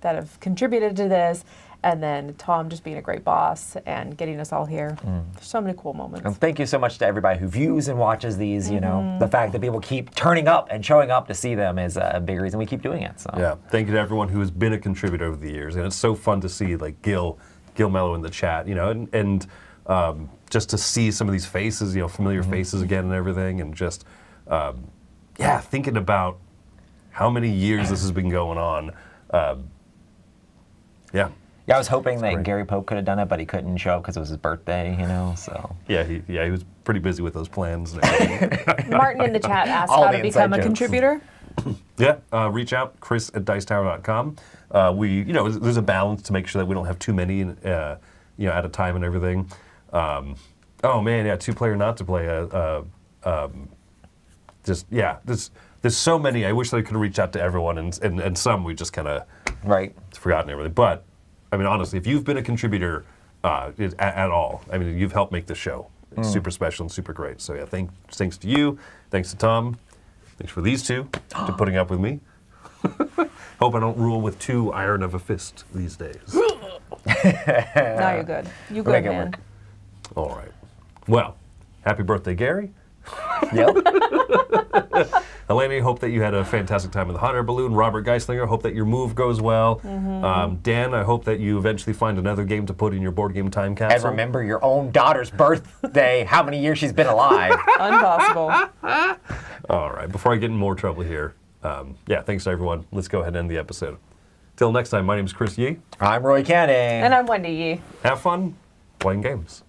[SPEAKER 2] have contributed to this, and then Tom just being a great boss and getting us all here. There's so many cool moments.
[SPEAKER 5] And thank you so much to everybody who views and watches these. You know, the fact that people keep turning up and showing up to see them is a big reason we keep doing it. So
[SPEAKER 9] Yeah, thank you to everyone who has been a contributor over the years, and it's so fun to see like Gil Mello in the chat, you know, and just to see some of these faces, you know, familiar faces again and everything, and just thinking about how many years this has been going on. Yeah,
[SPEAKER 5] I was hoping that Gary Pope could have done it, but he couldn't show up because it was his birthday, you know, so.
[SPEAKER 9] Yeah, he was pretty busy with those plans and everything.
[SPEAKER 2] Martin in the chat asked
[SPEAKER 5] All
[SPEAKER 2] how
[SPEAKER 5] the
[SPEAKER 2] to become
[SPEAKER 5] inside
[SPEAKER 2] a
[SPEAKER 5] jokes.
[SPEAKER 2] contributor.
[SPEAKER 9] Yeah, reach out, chris@dicetower.com. There's a balance to make sure that we don't have too many, at a time and everything. Oh man, yeah, 2-player not to play. There's so many. I wish that I could reach out to everyone, and some we just kind of forgotten everything. But I mean, honestly, if you've been a contributor at all, I mean, you've helped make this show. It's super special and super great. So yeah, thanks to you, thanks to Tom, thanks for these two to putting up with me. Hope I don't rule with too iron of a fist these days.
[SPEAKER 2] Now you're good. You good, man.
[SPEAKER 9] All right. Well, happy birthday, Gary.
[SPEAKER 5] Yep.
[SPEAKER 9] Eleni, hope that you had a fantastic time in the hot air balloon. Robert Geislinger, hope that your move goes well. Dan, I hope that you eventually find another game to put in your board game time capsule.
[SPEAKER 5] And remember your own daughter's birthday, how many years she's been alive.
[SPEAKER 2] Impossible.
[SPEAKER 9] All right, before I get in more trouble here, thanks to everyone. Let's go ahead and end the episode. Till next time, my name is Chris Yee.
[SPEAKER 5] I'm Roy Canning.
[SPEAKER 2] And I'm Wendy Yee.
[SPEAKER 9] Have fun playing games.